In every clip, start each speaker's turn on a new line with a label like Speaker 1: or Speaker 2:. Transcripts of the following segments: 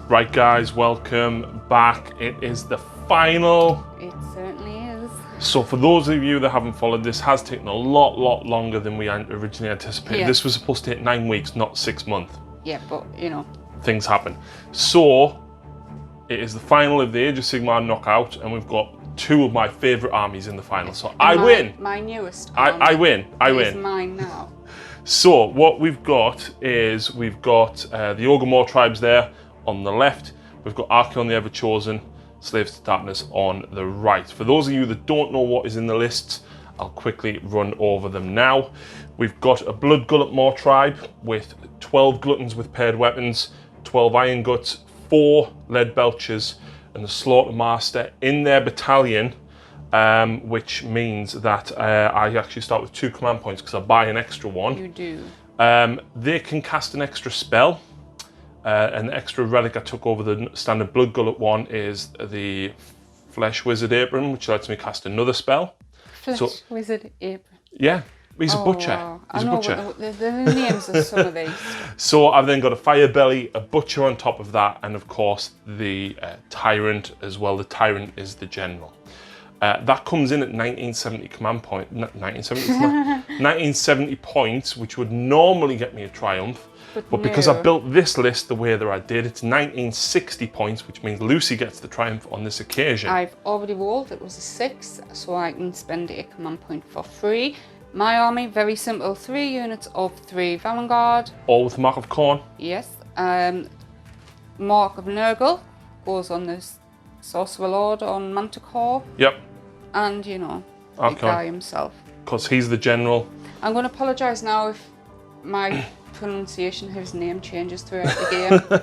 Speaker 1: Right guys, welcome back. It is the final.
Speaker 2: It certainly is.
Speaker 1: So for those of you that haven't followed, this has taken a lot longer than we originally anticipated.
Speaker 2: Yeah.
Speaker 1: This was supposed to take 9 weeks, not 6 months.
Speaker 2: Yeah, but you know.
Speaker 1: Things happen. So it is the final of the Age of Sigmar knockout, and we've got two of my favourite armies in the final. So I win.
Speaker 2: My newest
Speaker 1: army. I win.
Speaker 2: It's mine now.
Speaker 1: So what we've got is the Ogor Mawtribes there on the left. We've got Archeon the Everchosen, Slaves to Darkness on the right. For those of you that don't know what is in the lists, I'll quickly run over them now. We've got a Blood Gullet Mawtribe with 12 Gluttons with paired weapons, 12 Iron Guts, 4 Lead Belchers, and the Slaughter Master in their battalion, which means that I actually start with 2 command points because I buy an extra one.
Speaker 2: You do.
Speaker 1: They can cast an extra spell. An extra relic I took over the standard Blood Gullet one is the Flesh Wizard Apron, which lets me cast another spell.
Speaker 2: Flesh Wizard Apron.
Speaker 1: Yeah, he's a butcher.
Speaker 2: Wow.
Speaker 1: He's
Speaker 2: I know
Speaker 1: a butcher.
Speaker 2: what the names of some of these.
Speaker 1: So I've then got a Fire Belly, a Butcher on top of that, and of course the Tyrant as well. The Tyrant is the General. That comes in at 1970 command point, 1970 points, which would normally get me a Triumph. But because I built this list the way that I did, it's 1960 points, which means Lucy gets the Triumph on this occasion.
Speaker 2: I've already rolled, it was a 6, so I can spend a command point for free. My army, very simple, 3 units of 3 Vanguard.
Speaker 1: All with Mark of Corn.
Speaker 2: Yes. Mark of Nurgle goes on this Sorcerer Lord on Manticore.
Speaker 1: Yep.
Speaker 2: And, you know,
Speaker 1: okay.
Speaker 2: the guy himself.
Speaker 1: Because he's the General.
Speaker 2: I'm going to apologise now if my pronunciation of his name changes throughout the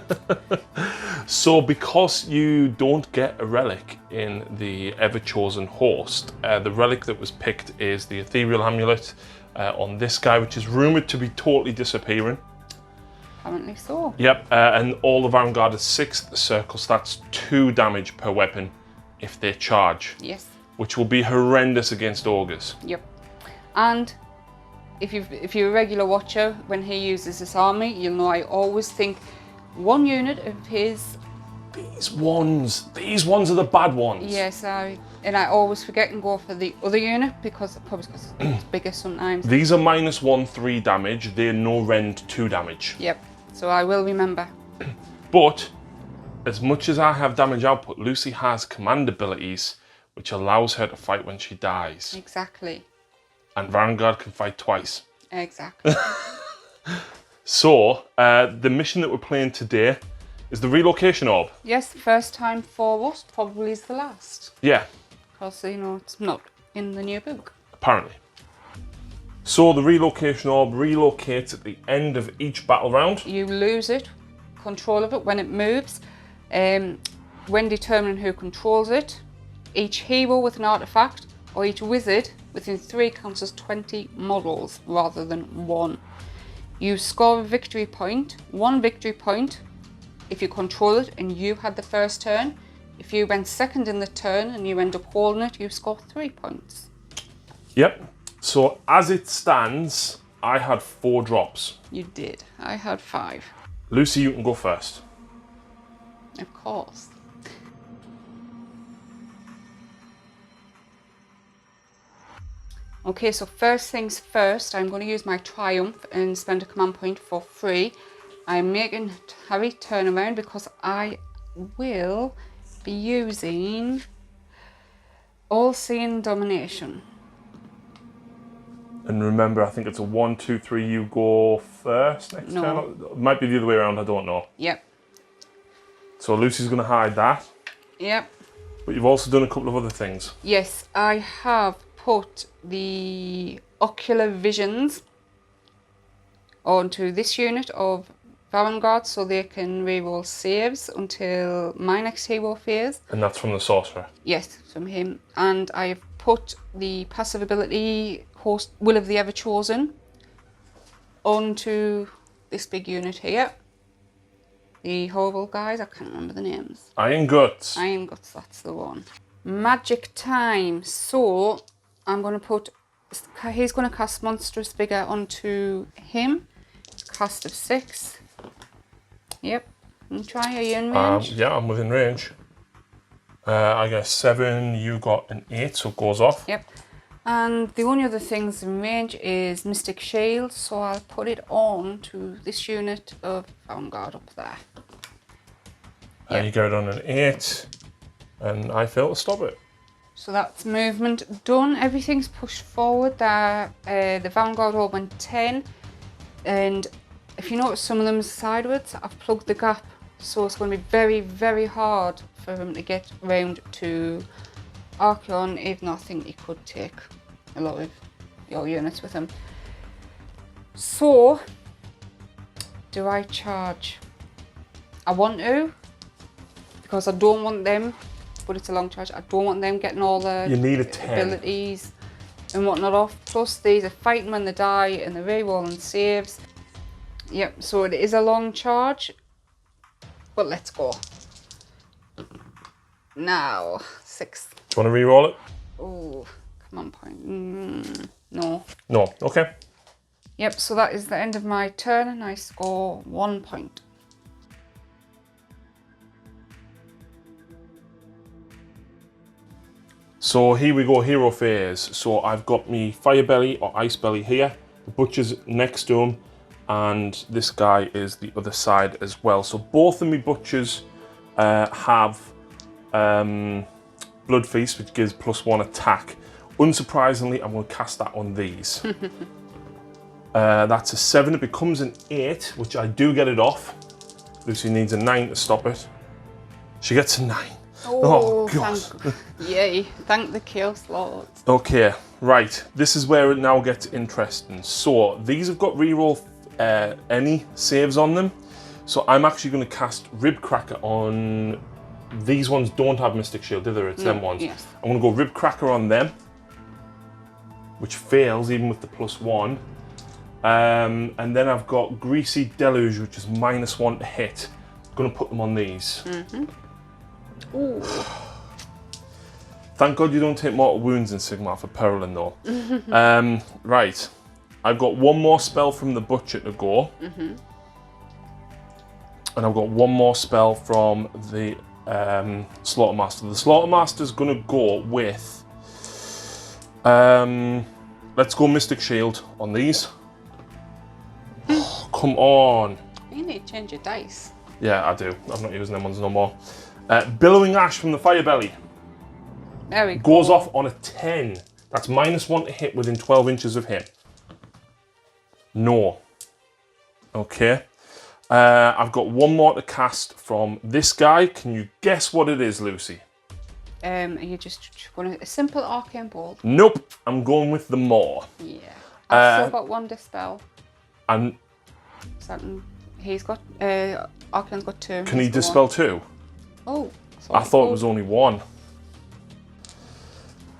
Speaker 2: game.
Speaker 1: So because you don't get a relic in the Everchosen host, the relic that was picked is the Ethereal Amulet on this guy, which is rumoured to be totally disappearing.
Speaker 2: Apparently so.
Speaker 1: Yep, and all the Vanguard is 6th circle, so that's 2 damage per weapon if they charge.
Speaker 2: Yes.
Speaker 1: Which will be horrendous against Ogres.
Speaker 2: Yep. And if you're a regular watcher, when he uses this army, you'll know I always think 1 unit of his.
Speaker 1: These ones are the bad ones.
Speaker 2: Yes, and I always forget and go for the other unit because it's bigger sometimes.
Speaker 1: These are -1/3 damage. They're no rend 2 damage.
Speaker 2: Yep. So I will remember.
Speaker 1: But as much as I have damage output, Lucy has command abilities, which allows her to fight when she dies.
Speaker 2: Exactly.
Speaker 1: And Vanguard can fight twice.
Speaker 2: Exactly.
Speaker 1: So, the mission that we're playing today is the Relocation Orb.
Speaker 2: Yes, first time for us, probably is the last.
Speaker 1: Yeah.
Speaker 2: Because, you know, it's not in the new book.
Speaker 1: Apparently. So, the Relocation Orb relocates at the end of each battle round.
Speaker 2: You lose it, control of it when it moves. When determining who controls it, each hero with an artifact or each wizard within 3 counts as 20 models rather than 1. You score a victory point, 1 victory point if you control it and you had the first turn. If you went second in the turn and you end up holding it, you score 3 points.
Speaker 1: Yep. So as it stands, I had 4 drops.
Speaker 2: You did. I had 5.
Speaker 1: Lucy, you can go first.
Speaker 2: Of course. Okay, so first things first, I'm going to use my Triumph and spend a command point for free. I'm making Harry turn around because I will be using All-Seeing Domination.
Speaker 1: And remember, I think it's a 1, 2, 3, you go first next turn. It might be the other way around, I don't know.
Speaker 2: Yep.
Speaker 1: So Lucy's going to hide that.
Speaker 2: Yep.
Speaker 1: But you've also done a couple of other things.
Speaker 2: Yes, I have put the Ocular Visions onto this unit of Vanguard so they can reroll saves until my next hero phase.
Speaker 1: And that's from the Sorcerer?
Speaker 2: Yes, from him. And I have put the passive ability Host Will of the Everchosen onto this big unit here. The horrible guys, I can't remember the names.
Speaker 1: Iron Guts.
Speaker 2: Iron Guts, that's the one. Magic time. So I'm going to put, he's going to cast Monstrous Vigor onto him. Cast of 6. Yep. Can you try? Are you in range?
Speaker 1: Yeah, I'm within range. I got 7, you got an 8, so it goes off.
Speaker 2: Yep. And the only other things in range is Mystic Shield, so I'll put it on to this unit of Vanguard up there.
Speaker 1: You get it on an 8, and I fail to stop it.
Speaker 2: So that's movement done. Everything's pushed forward. The Vanguard all went 10, and if you notice some of them sideways, I've plugged the gap, so it's going to be very, very hard for him to get round to Archeon, even though I think he could take a lot of your units with him. So, do I charge? I want to, because I don't want them, but it's a long charge, I don't want them getting all the
Speaker 1: you need a 10.
Speaker 2: abilities and whatnot off. Plus these are fighting when they die and they're re-rolling saves. Yep, so it is a long charge, but let's go. Now, 6.
Speaker 1: Do you want to re-roll it?
Speaker 2: Oh, come on, point. No.
Speaker 1: No, okay.
Speaker 2: Yep, so that is the end of my turn and I score 1 point.
Speaker 1: So here we go, hero phase. So I've got me Fire Belly or Ice Belly here. The Butcher's next to him, and this guy is the other side as well. So both of me Butchers have Blood Feast, which gives +1 attack. Unsurprisingly, I'm going to cast that on these. That's a 7, it becomes an 8, which I do get it off. Lucy needs a 9 to stop it. She gets a 9. Oh God.
Speaker 2: Yay, thank the Chaos Lords.
Speaker 1: Okay, right, this is where it now gets interesting. So, these have got reroll any saves on them. So I'm actually going to cast Rib Cracker on... These ones don't have Mystic Shield, do they? It's them ones.
Speaker 2: Yes.
Speaker 1: I'm going to go Rib Cracker on them, which fails even with the +1. And then I've got Greasy Deluge, which is -1 to hit. I'm going to put them on these.
Speaker 2: Ooh.
Speaker 1: Thank God you don't take mortal wounds in Sigmar for Perlin though. Right, I've got one more spell from the Butcher to go. And I've got one more spell from the Slaughtermaster. The Slaughtermaster's gonna go with, let's go Mystic Shield on these. Oh, come on.
Speaker 2: You need to change your dice.
Speaker 1: Yeah, I do. I'm not using them ones no more. Billowing Ash from the Fire Belly.
Speaker 2: There we go.
Speaker 1: Goes off on a 10. That's -1 to hit within 12 inches of him. No. Okay. I've got one more to cast from this guy. Can you guess what it is, Lucy?
Speaker 2: Are you just going to a simple arcane bolt?
Speaker 1: Nope. I'm going with the Maw.
Speaker 2: Yeah. I've still got one dispel.
Speaker 1: And
Speaker 2: He's got Arcane's got 2.
Speaker 1: can he dispel 2?
Speaker 2: Oh.
Speaker 1: I thought it was only 1.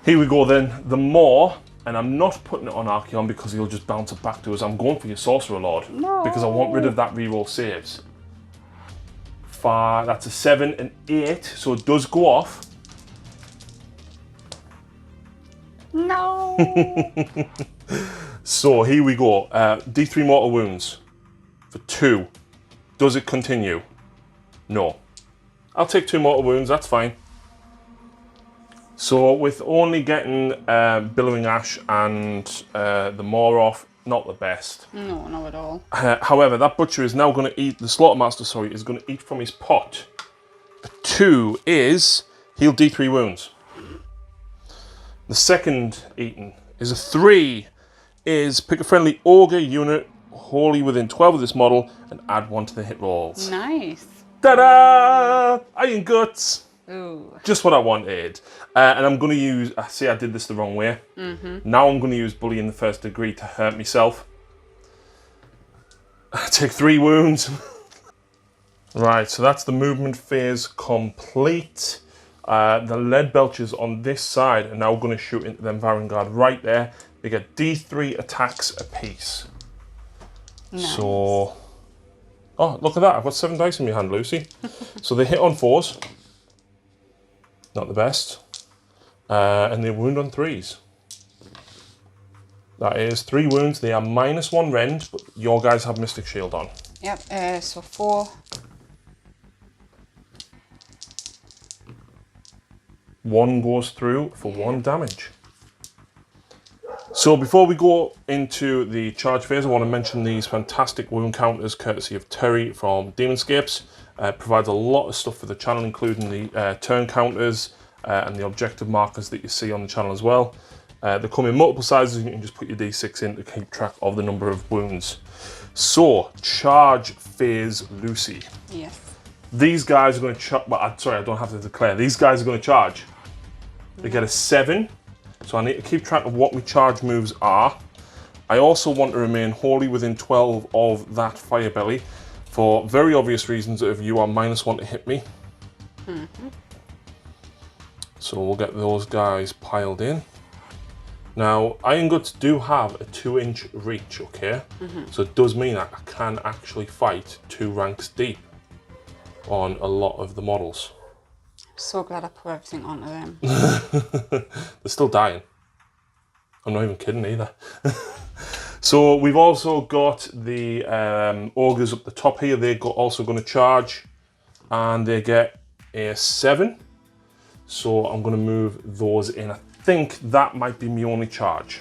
Speaker 1: Here we go then, the Maw, and I'm not putting it on Archeon because he'll just bounce it back to us. I'm going for your Sorcerer Lord.
Speaker 2: No.
Speaker 1: Because I want rid of that reroll saves. 5, that's a 7 and 8, so it does go off.
Speaker 2: No.
Speaker 1: So here we go, D3 mortal wounds for 2. Does it continue? No. I'll take 2 mortal wounds, that's fine. So with only getting Billowing Ash and the Maw off, not the best.
Speaker 2: No, not at all.
Speaker 1: However, that Butcher is now going to eat, the Slaughtermaster, sorry, is going to eat from his pot. A 2 is heal D3 wounds. The second eaten is a 3, is pick a friendly Ogre unit wholly within 12 of this model and add 1 to the hit rolls.
Speaker 2: Nice.
Speaker 1: Ta-da! Iron Guts!
Speaker 2: Ooh.
Speaker 1: Just what I wanted. And I'm going to use, I see I did this the wrong way. Now I'm going to use Bully in the First Degree to hurt myself. I take 3 wounds. Right, so that's the movement phase complete. The lead belchers on this side are now going to shoot into them Vanguard right there. They get D3 attacks apiece.
Speaker 2: Nice.
Speaker 1: So, oh, look at that. I've got 7 dice in my hand, Lucy. So they hit on 4s. Not the best. And they wound on 3s. That is 3 wounds. They are -1 rend, but your guys have Mystic Shield on.
Speaker 2: Yep, so 4,
Speaker 1: 1 goes through for 1 damage. So before we go into the charge phase, I want to mention these fantastic wound counters courtesy of Terry from Demonscapes. Provides a lot of stuff for the channel, including the turn counters and the objective markers that you see on the channel as well. They come in multiple sizes, and you can just put your D6 in to keep track of the number of wounds. So, charge phase Lucy.
Speaker 2: Yes.
Speaker 1: These guys are going to charge, well, sorry, I don't have to declare. These guys are going to charge. They get a 7, so I need to keep track of what my charge moves are. I also want to remain wholly within 12 of that fire belly for very obvious reasons if you are -1 to hit me. So we'll get those guys piled in. Now, Iron Guts do have a 2-inch reach, okay? So it does mean that I can actually fight 2 ranks deep on a lot of the models.
Speaker 2: So glad I put everything onto them.
Speaker 1: They're still dying. I'm not even kidding either. So we've also got the ogres up the top here. They're also going to charge, and they get a 7. So I'm going to move those in. I think that might be my only charge.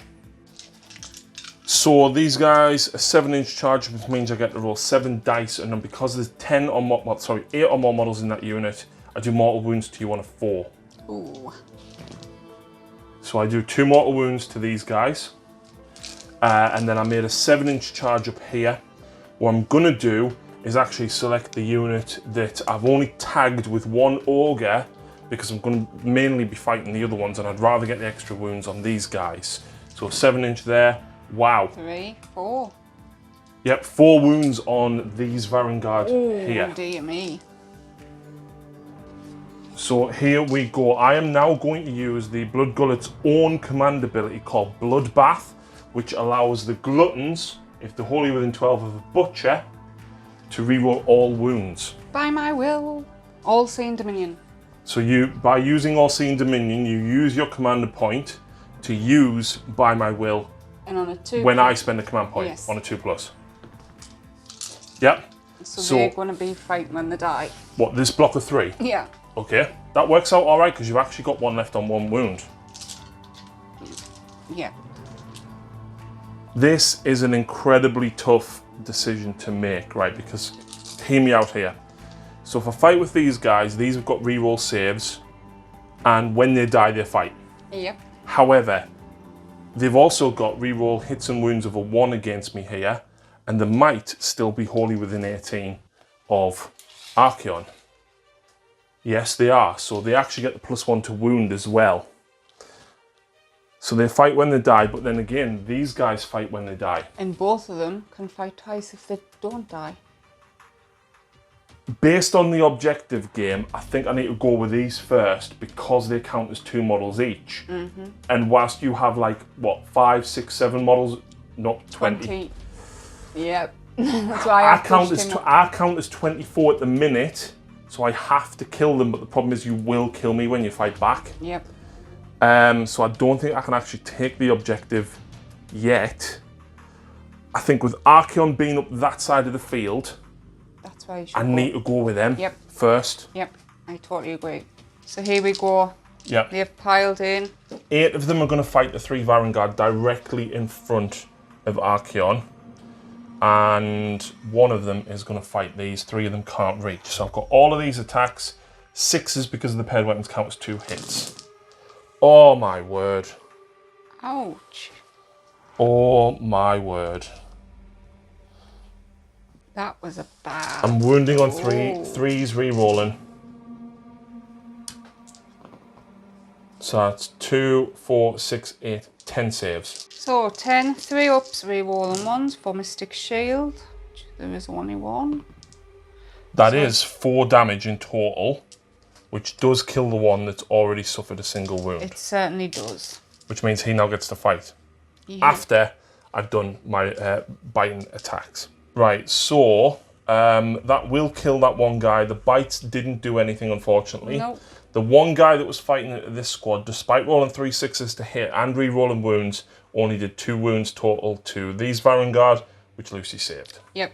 Speaker 1: So these guys, a 7-inch charge, which means I get to roll 7 dice, and then because there's 8 or more models in that unit, I do mortal wounds to you on a 4.
Speaker 2: Ooh.
Speaker 1: So I do 2 mortal wounds to these guys. And then I made a 7-inch charge up here. What I'm gonna do is actually select the unit that I've only tagged with 1 ogre, because I'm gonna mainly be fighting the other ones, and I'd rather get the extra wounds on these guys. So 7-inch there. Wow.
Speaker 2: 3, 4.
Speaker 1: Yep, 4 wounds on these Varangard here.
Speaker 2: Oh dear me.
Speaker 1: So here we go. I am now going to use the Blood Gullet's own command ability called Bloodbath, which allows the Gluttons, if they're wholly within 12 of a Butcher, to reroll all wounds.
Speaker 2: By my will, all seeing Dominion.
Speaker 1: So by using All Seeing Dominion, you use your commander point to use By My Will.
Speaker 2: And on a 2.
Speaker 1: When I spend a command point,
Speaker 2: yes.
Speaker 1: On a 2+. Yep.
Speaker 2: So they're going to be fighting when they die.
Speaker 1: What, this block of 3?
Speaker 2: Yeah.
Speaker 1: Okay, that works out all right because you've actually got 1 left on 1 wound.
Speaker 2: Yeah.
Speaker 1: This is an incredibly tough decision to make, right? Because, hear me out here. So if I fight with these guys, these have got reroll saves, and when they die, they fight.
Speaker 2: Yep.
Speaker 1: However, they've also got reroll hits and wounds of a 1 against me here, and they might still be wholly within 18 of Archaon. Yes, they are. So they actually get the +1 to wound as well. So they fight when they die, but then again, these guys fight when they die.
Speaker 2: And both of them can fight twice if they don't die.
Speaker 1: Based on the objective game, I think I need to go with these first because they count as 2 models each. And whilst you have like, what, 5, 6, 7 models, not 20.
Speaker 2: Yep. That's why I
Speaker 1: count as 24 at the minute, so I have to kill them, but the problem is you will kill me when you fight back.
Speaker 2: Yep.
Speaker 1: So I don't think I can actually take the objective yet. I think with Archaon being up that side of the field,
Speaker 2: that's why you should
Speaker 1: I need to go with them first.
Speaker 2: Yep, I totally agree. So here we go.
Speaker 1: Yep.
Speaker 2: They've piled in.
Speaker 1: 8 of them are going to fight the 3 Varangard directly in front of Archaon. And 1 of them is going to fight these. 3 of them can't reach. So I've got all of these attacks. 6s because of the paired weapons count as 2 hits. Oh my word.
Speaker 2: Ouch.
Speaker 1: Oh my word.
Speaker 2: That was a bad...
Speaker 1: I'm wounding on 3s, re-rolling. So that's 2, 4, 6, 8, 10 saves.
Speaker 2: So 10, 3 ups, re-rolling 1s for Mystic Shield. There is only 1.
Speaker 1: That is 4 damage in total, which does kill the one that's already suffered a single wound.
Speaker 2: It certainly does.
Speaker 1: Which means he now gets to fight.
Speaker 2: Yeah.
Speaker 1: After I've done my biting attacks. Right, so that will kill that one guy. The bites didn't do anything, unfortunately.
Speaker 2: Nope.
Speaker 1: The one guy that was fighting this squad, despite rolling 3 6s to hit and re-rolling wounds, only did 2 wounds total to these Varangard, which Lucy saved.
Speaker 2: Yep.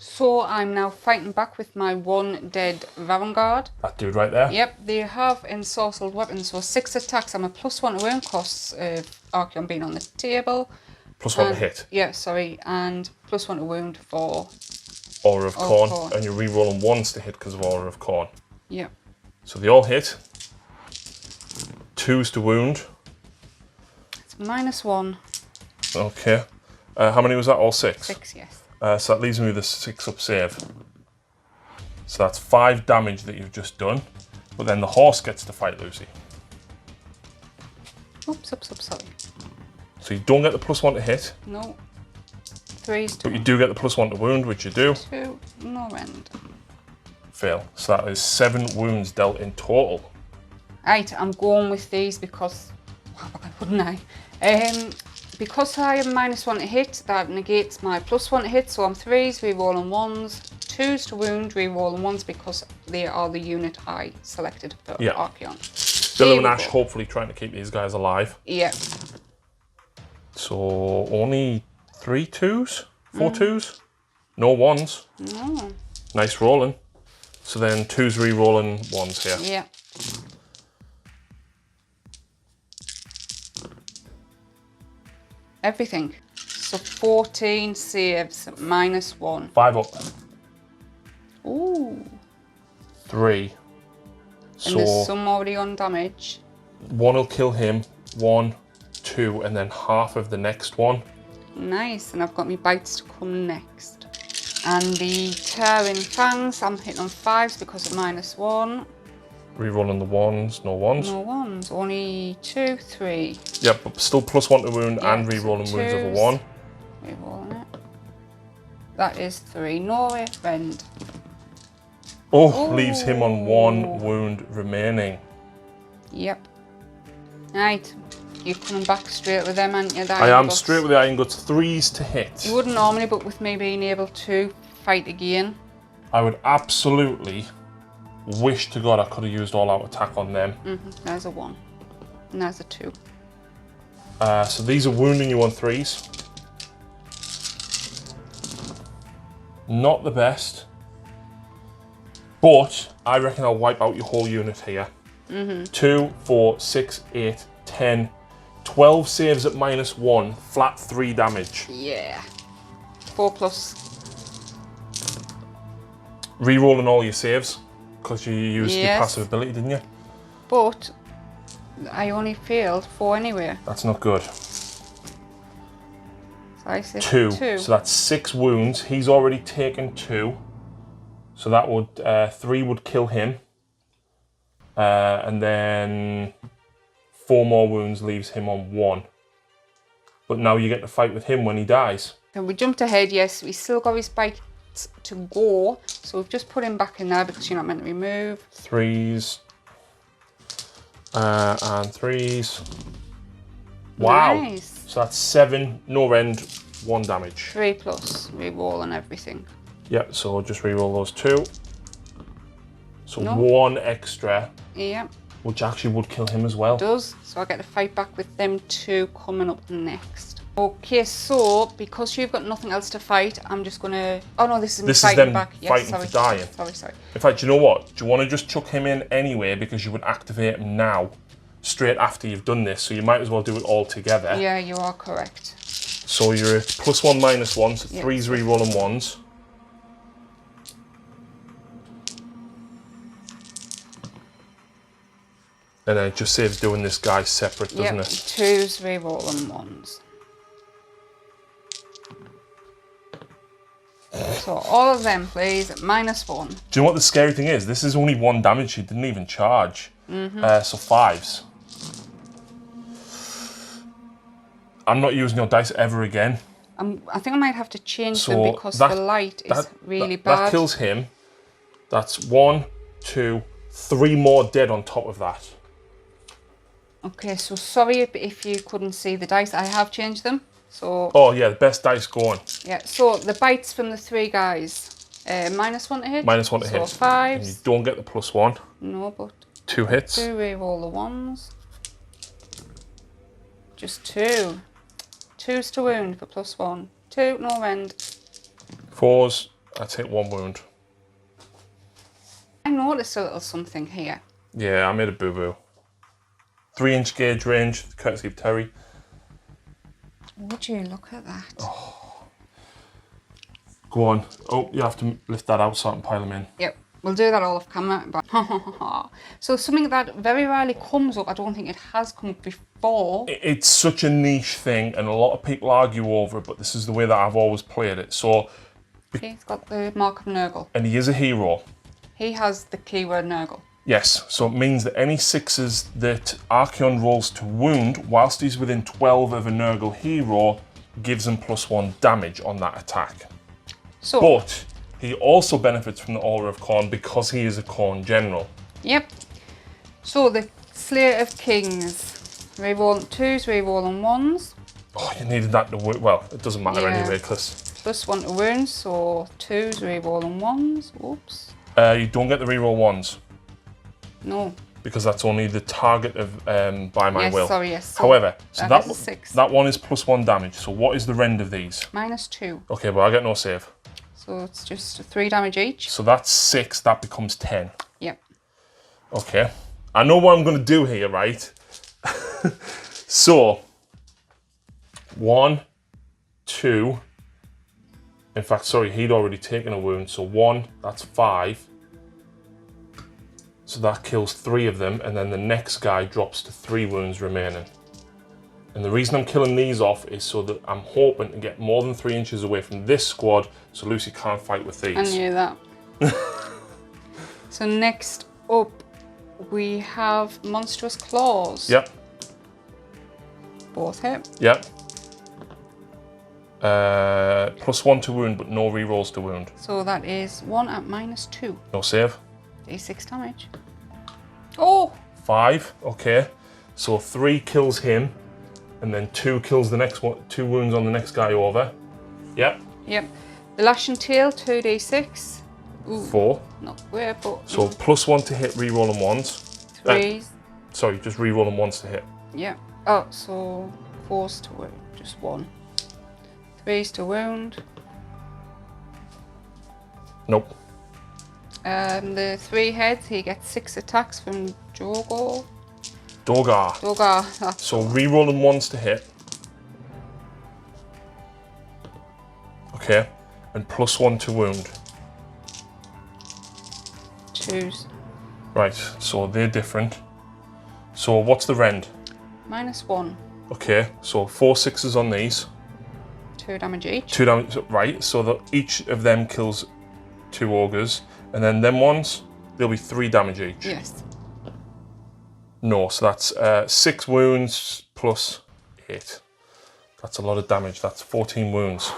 Speaker 2: So I'm now fighting back with my 1 dead Vanguard.
Speaker 1: That dude right there?
Speaker 2: Yep, they have ensorcelled weapons, so 6 attacks. I'm a +1 to wound costs of Archeon being on the table.
Speaker 1: +1 to hit.
Speaker 2: Yeah, sorry, and +1 to wound for
Speaker 1: Aura of Khorne.
Speaker 2: Khorne.
Speaker 1: And you're re-rolling 1s to hit because of Aura of Khorne.
Speaker 2: Yeah.
Speaker 1: So they all hit. 2s to wound.
Speaker 2: It's -1.
Speaker 1: Okay. How many was that? All 6?
Speaker 2: 6, yes.
Speaker 1: So that leaves me with a 6-up save. So that's 5 damage that you've just done. But then the horse gets to fight Lucy.
Speaker 2: Oops, sorry.
Speaker 1: So you don't get the +1 to hit.
Speaker 2: No. 3s to
Speaker 1: But you do get the +1 to wound, which you do.
Speaker 2: 2, no end.
Speaker 1: Fail. So that is 7 wounds dealt in total.
Speaker 2: Right, I'm going with these because, why wouldn't I? Because I am -1 to hit, that negates my +1 to hit, so I'm 3s, re-rolling 1s, 2s to wound, re-rolling 1s because they are the unit I selected for Archeon.
Speaker 1: Billow and Ash hopefully trying to keep these guys alive.
Speaker 2: Yeah.
Speaker 1: So only 3 2s? 4 2s? No 1s.
Speaker 2: No.
Speaker 1: Nice rolling. So then 2s re-rolling 1s here.
Speaker 2: Yeah. Everything. So 14 saves, -1.
Speaker 1: 5 up.
Speaker 2: Ooh.
Speaker 1: 3.
Speaker 2: And there's
Speaker 1: So
Speaker 2: some already on damage.
Speaker 1: 1 will kill him, 1, 2, and then half of the next one.
Speaker 2: Nice, and I've got my bites to come next. And the tearing fangs, I'm hitting on 5s because of -1.
Speaker 1: Re-rolling the 1s, no 1s.
Speaker 2: No 1s, only 2, 3.
Speaker 1: Yep, but still +1 to wound
Speaker 2: Yeah,
Speaker 1: and re-rolling
Speaker 2: so
Speaker 1: wounds of a
Speaker 2: 2s.
Speaker 1: 1.
Speaker 2: Re-rolling it. That is 3. No friend.
Speaker 1: Oh, leaves him on 1 wound remaining.
Speaker 2: Yep. Right, you're coming back straight with them, aren't you?
Speaker 1: I am straight with the Iron Guts, 3s to hit.
Speaker 2: You wouldn't normally, but with me being able to fight again.
Speaker 1: I would absolutely wish to God I could have used all-out attack on them.
Speaker 2: There's a 1. And there's a 2.
Speaker 1: So these are wounding you on 3s. Not the best. But I reckon I'll wipe out your whole unit here. 2, 4, 6, 8, 10, 12 saves at -1, flat 3 damage.
Speaker 2: Yeah. 4+.
Speaker 1: Re-rolling all your saves, because you used your
Speaker 2: Yes.
Speaker 1: passive ability, didn't you?
Speaker 2: But I only failed 4 anyway.
Speaker 1: That's not good.
Speaker 2: So I said
Speaker 1: 2.
Speaker 2: 2.
Speaker 1: So that's 6 wounds. He's already taken 2. So that would, 3 would kill him. And then 4 more wounds leaves him on 1. But now you get to fight with him when he dies.
Speaker 2: So we jumped ahead, yes. We still got his bites to go. So we've just put him back in there because you're not meant to remove.
Speaker 1: 3s. And 3s. Wow.
Speaker 2: Nice.
Speaker 1: So that's 7, no end, 1 damage.
Speaker 2: 3+, re-roll and everything.
Speaker 1: Yeah, so just re-roll those 2. So
Speaker 2: No.
Speaker 1: 1 extra,
Speaker 2: Yeah,
Speaker 1: which actually would kill him as well.
Speaker 2: does. So I get to fight back with them 2 coming up next. Okay, so because you've got nothing else to fight, I'm just gonna. Oh no, this is me fighting
Speaker 1: them
Speaker 2: back. Yes,
Speaker 1: fighting
Speaker 2: sorry.
Speaker 1: for dying.
Speaker 2: Sorry.
Speaker 1: In fact, you know what? Do you want to just chuck him in anyway because you would activate him now, straight after you've done this, so you might as well do it all together.
Speaker 2: Yeah, you are correct.
Speaker 1: So you're at +1, -1, so 3s re-rolling 1s. And then it just saves doing this guy separate, doesn't it?
Speaker 2: 2s re-rolling 1s. So all of them, please, -1.
Speaker 1: Do you know what the scary thing is? This is only 1 damage, she didn't even charge. So 5s. I'm not using your dice ever again.
Speaker 2: I think I might have to change
Speaker 1: So
Speaker 2: them because the light is really bad.
Speaker 1: That kills him. That's 1, 2, 3 more dead on top of that.
Speaker 2: Okay, so sorry if you couldn't see the dice. I have changed them. So
Speaker 1: Oh yeah, the best dice going.
Speaker 2: yeah, so the bites from the 3 guys, -1 to hit.
Speaker 1: -1 to
Speaker 2: so
Speaker 1: hit.
Speaker 2: 5s.
Speaker 1: And you don't get the +1.
Speaker 2: No, but
Speaker 1: 2 hits.
Speaker 2: 2 re-roll the 1s. Just 2. 2s to wound for +1. 2, no end.
Speaker 1: 4s, I take 1 wound.
Speaker 2: I noticed a little something here.
Speaker 1: Yeah, I made a boo-boo. 3-inch gauge range, courtesy of Terry.
Speaker 2: Would you look at that?
Speaker 1: Oh. Go on. Oh, you have to lift that out so I can pile them in.
Speaker 2: Yep, we'll do that all off camera. But so something that very rarely comes up, I don't think it has come up before.
Speaker 1: It's such a niche thing and a lot of people argue over it, but this is the way that I've always played it. So,
Speaker 2: Okay, he's got the mark of Nurgle.
Speaker 1: And he is a hero.
Speaker 2: He has the keyword Nurgle.
Speaker 1: Yes, so it means that any 6s that Archaon rolls to wound whilst he's within 12 of a Nurgle hero gives him +1 damage on that attack.
Speaker 2: So,
Speaker 1: but he also benefits from the Aura of Khorne because he is a Khorne general.
Speaker 2: Yep. So the Slayer of Kings. Reroll 2s, reroll on 1s.
Speaker 1: Oh, you needed that to work. Well, it doesn't matter anyway because...
Speaker 2: +1 to wounds, so 2s, reroll on 1s. Oops.
Speaker 1: You don't get the reroll 1s.
Speaker 2: No.
Speaker 1: Because that's only the target of by my will.
Speaker 2: Sorry, yes. So
Speaker 1: however, so that one is +1 damage. So what is the rend of these?
Speaker 2: -2.
Speaker 1: Okay, but I get no save.
Speaker 2: So it's just 3 damage each.
Speaker 1: So that's 6, that becomes 10.
Speaker 2: Yep.
Speaker 1: Okay. I know what I'm going to do here, right? So, 1, 2. In fact, sorry, he'd already taken a wound. So 1, that's 5. So that kills 3 of them, and then the next guy drops to 3 wounds remaining. And the reason I'm killing these off is so that I'm hoping to get more than 3 inches away from this squad so Lucy can't fight with these.
Speaker 2: I knew that. So next up, we have Monstrous Claws.
Speaker 1: Yep.
Speaker 2: Both hit.
Speaker 1: Yep. +1 to wound, but no rerolls to wound.
Speaker 2: So that is 1 at -2.
Speaker 1: No save.
Speaker 2: D6 damage. Oh!
Speaker 1: 5, okay. So 3 kills him, and then 2 kills the next one, 2 wounds on the next guy over. Yep.
Speaker 2: Yep. The Lashing Tail, 2d6. Ooh,
Speaker 1: 4.
Speaker 2: not great, but...
Speaker 1: So +1 to hit, reroll them once.
Speaker 2: 3s.
Speaker 1: Sorry, just reroll them once to hit.
Speaker 2: Yep. Oh, so 4s to wound, just 1. 3s to wound.
Speaker 1: Nope.
Speaker 2: The 3 heads, he gets 6 attacks from Dogar.
Speaker 1: Dogar. So reroll them once to hit. Okay. And +1 to wound.
Speaker 2: 2s.
Speaker 1: Right, so they're different. So what's the rend?
Speaker 2: -1.
Speaker 1: Okay, so 4 6s on these.
Speaker 2: 2 damage each.
Speaker 1: 2 damage, right, so that each of them kills 2 ogres. And then them ones, they'll be 3 damage each.
Speaker 2: Yes.
Speaker 1: No, so that's 6 wounds plus 8. That's a lot of damage. That's 14 wounds.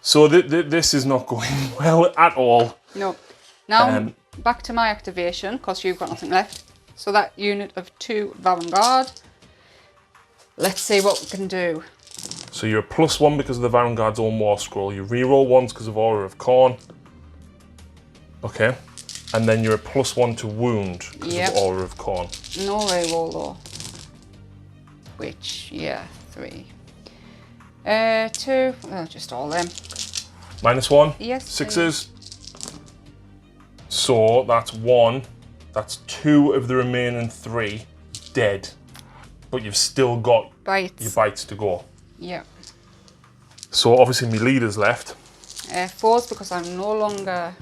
Speaker 1: So this is not going well at all.
Speaker 2: No. Now, back to my activation, because you've got nothing left. So that unit of 2 Vanguard. Let's see what we can do.
Speaker 1: So you're a +1 because of the Vanguard's own War Scroll. You reroll ones because of Aura of Khorne. Okay. And then you're a +1 to wound because of Aura of Khorne.
Speaker 2: No reroll though. Which, yeah, 3. 2, well, just all them.
Speaker 1: -1?
Speaker 2: Yes.
Speaker 1: 6s. So that's 1. That's 2 of the remaining 3 dead. But you've still got your bites to go.
Speaker 2: Yeah.
Speaker 1: So obviously my leader's left.
Speaker 2: 4s because I'm no longer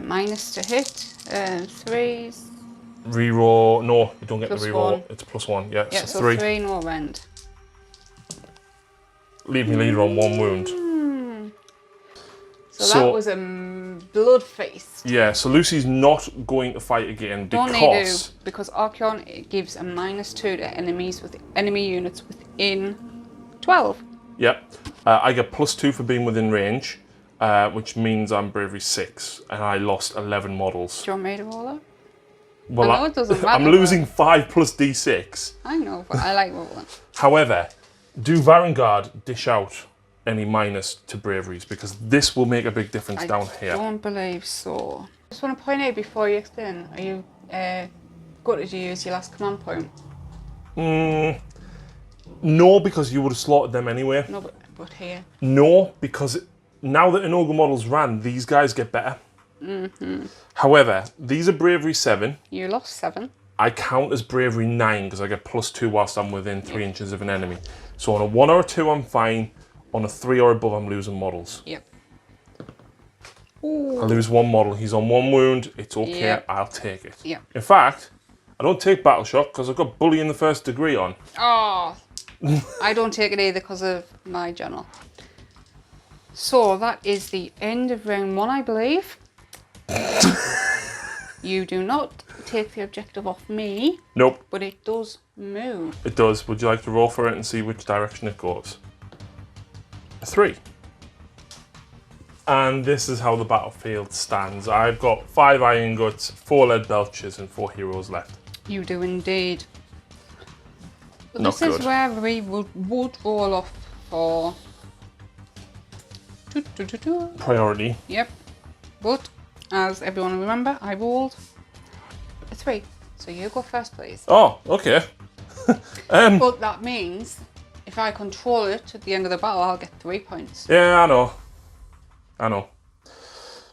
Speaker 2: minus to hit. 3s.
Speaker 1: Reroll. No, you don't get the reroll.
Speaker 2: 1.
Speaker 1: It's +1. Yeah,
Speaker 2: Yeah, so
Speaker 1: 3.
Speaker 2: 3 no rend.
Speaker 1: Leave me leader on 1 wound.
Speaker 2: So that was a blood feast.
Speaker 1: Yeah, so Lucy's not going to fight again because...
Speaker 2: Don't need to, because Archaon gives a -2 to enemies with enemy units within 12.
Speaker 1: Yep. I get +2 for being within range, which means I'm bravery 6, and I lost 11 models.
Speaker 2: Do you want me to roll that?
Speaker 1: Well,
Speaker 2: I know it doesn't matter.
Speaker 1: I'm losing 5 plus D6.
Speaker 2: I know, but I like rolling.
Speaker 1: However, do Vanguard dish out any minus to braveries? Because this will make a big difference down here.
Speaker 2: I don't believe so. I just want to point out before you explain, are you gutted to use your last command point?
Speaker 1: No, because you would have slaughtered them anyway.
Speaker 2: No, but here.
Speaker 1: No, because now that an Ogre model's ran, these guys get better. However, these are bravery 7.
Speaker 2: You lost 7.
Speaker 1: I count as bravery 9 because I get +2 whilst I'm within 3 inches of an enemy. So on a 1 or a 2, I'm fine. On a 3 or above, I'm losing models.
Speaker 2: Yep.
Speaker 1: I lose 1 model. He's on 1 wound. It's okay.
Speaker 2: Yep.
Speaker 1: I'll take it.
Speaker 2: Yep.
Speaker 1: In fact, I don't take battle shock because I've got bully in the 1st degree on.
Speaker 2: Oh, I don't take it either because of my general. So that is the end of round 1, I believe. You do not take the objective off me.
Speaker 1: Nope.
Speaker 2: But it does move.
Speaker 1: It does. Would you like to roll for it and see which direction it goes? A 3. And this is how the battlefield stands. I've got 5 iron guts, 4 lead belches, and 4 heroes left.
Speaker 2: You do indeed. But
Speaker 1: Not
Speaker 2: this
Speaker 1: good.
Speaker 2: is where we would roll off for...
Speaker 1: Priority.
Speaker 2: Yep. But, as everyone will remember, I rolled a 3. So you go first, please.
Speaker 1: Oh, okay.
Speaker 2: But that means, if I control it at the end of the battle, I'll get 3 points.
Speaker 1: Yeah, I know. I know.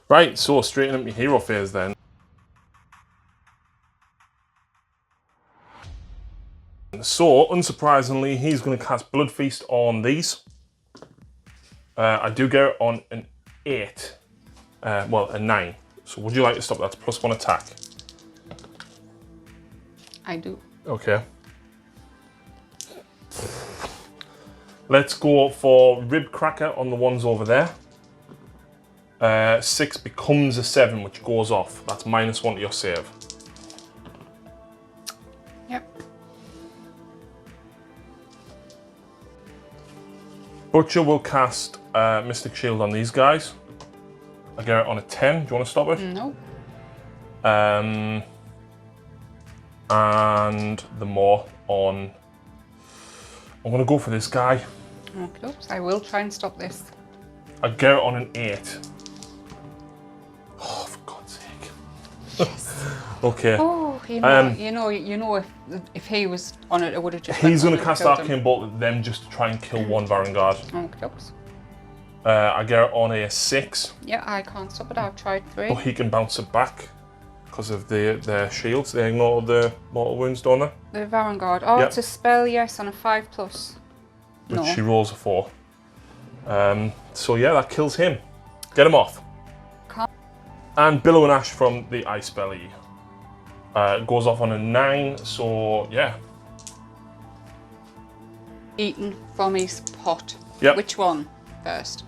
Speaker 1: Right, so straighten up your hero phase then. So, unsurprisingly, he's going to cast Blood Feast on these. I do get it on an 8. Well, a 9. So would you like to stop that? That's +1 attack.
Speaker 2: I do.
Speaker 1: Okay. Let's go for Rib Cracker on the ones over there. 6 becomes a 7, which goes off. That's -1 to your save.
Speaker 2: Yep.
Speaker 1: Butcher will cast Mystic Shield on these guys. I get it on a 10. Do you want to stop it?
Speaker 2: No.
Speaker 1: And the more on... I'm going to go for this guy.
Speaker 2: Okay, oops, I will try and stop this.
Speaker 1: I get it on an 8. Oh, for God's sake.
Speaker 2: Yes.
Speaker 1: Okay.
Speaker 2: Oh, you know, if he was on it, it would have just.
Speaker 1: He's going to cast Arcane Bolt at them just to try and kill 1 Varangard.
Speaker 2: Okay, oops.
Speaker 1: I get it on a 6.
Speaker 2: Yeah, I can't stop it. I've tried 3.
Speaker 1: But he can bounce it back because of their shields. They ignore the mortal wounds, don't they?
Speaker 2: The Varangard. Oh,
Speaker 1: Yep.
Speaker 2: it's a spell, yes, on a 5+.
Speaker 1: Which
Speaker 2: No.
Speaker 1: she rolls a 4. So yeah, that kills him. Get him off.
Speaker 2: Can't.
Speaker 1: And Billow and Ash from the Ice Belly. Goes off on a 9, so yeah.
Speaker 2: Eaten from his pot.
Speaker 1: Yep.
Speaker 2: Which one first?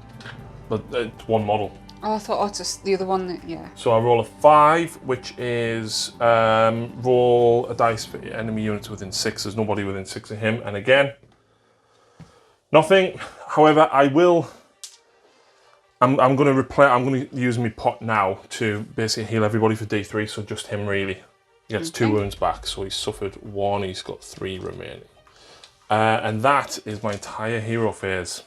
Speaker 1: But it's 1 model.
Speaker 2: Oh, I thought it's just the other one. That, yeah.
Speaker 1: So I roll a 5, which is roll a dice for enemy units within 6. There's nobody within 6 of him. And again, nothing. However, I will. I'm going to use my pot now to basically heal everybody for D3. So just him really. He gets 2 wounds back. So he's suffered 1. He's got 3 remaining. And that is my entire hero phase.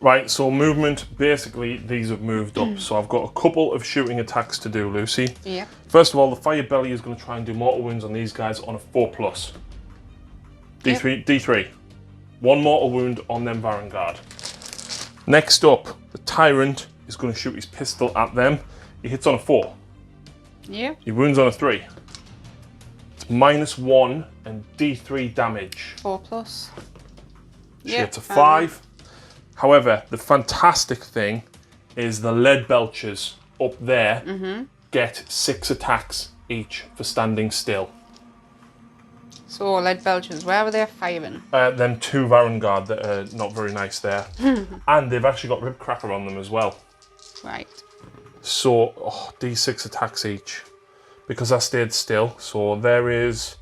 Speaker 1: Right, so movement, basically these have moved up. So I've got a couple of shooting attacks to do, Lucy.
Speaker 2: Yeah.
Speaker 1: First of all, the Fire Belly is going to try and do mortal wounds on these guys on a 4+. D3, D3. 1 mortal wound on them Varangard. Next up, the Tyrant is going to shoot his pistol at them. He hits on a 4.
Speaker 2: Yeah.
Speaker 1: He wounds on a 3. It's -1 and D3 damage.
Speaker 2: 4+.
Speaker 1: She hits a 5. However, the fantastic thing is the lead belchers up there get 6 attacks each for standing still.
Speaker 2: So lead belchers, where are they firing?
Speaker 1: Them 2 Varangard that are not very nice there. And they've actually got Rib Cracker on them as well.
Speaker 2: Right.
Speaker 1: So, D6 attacks each. Because I stayed still. So there is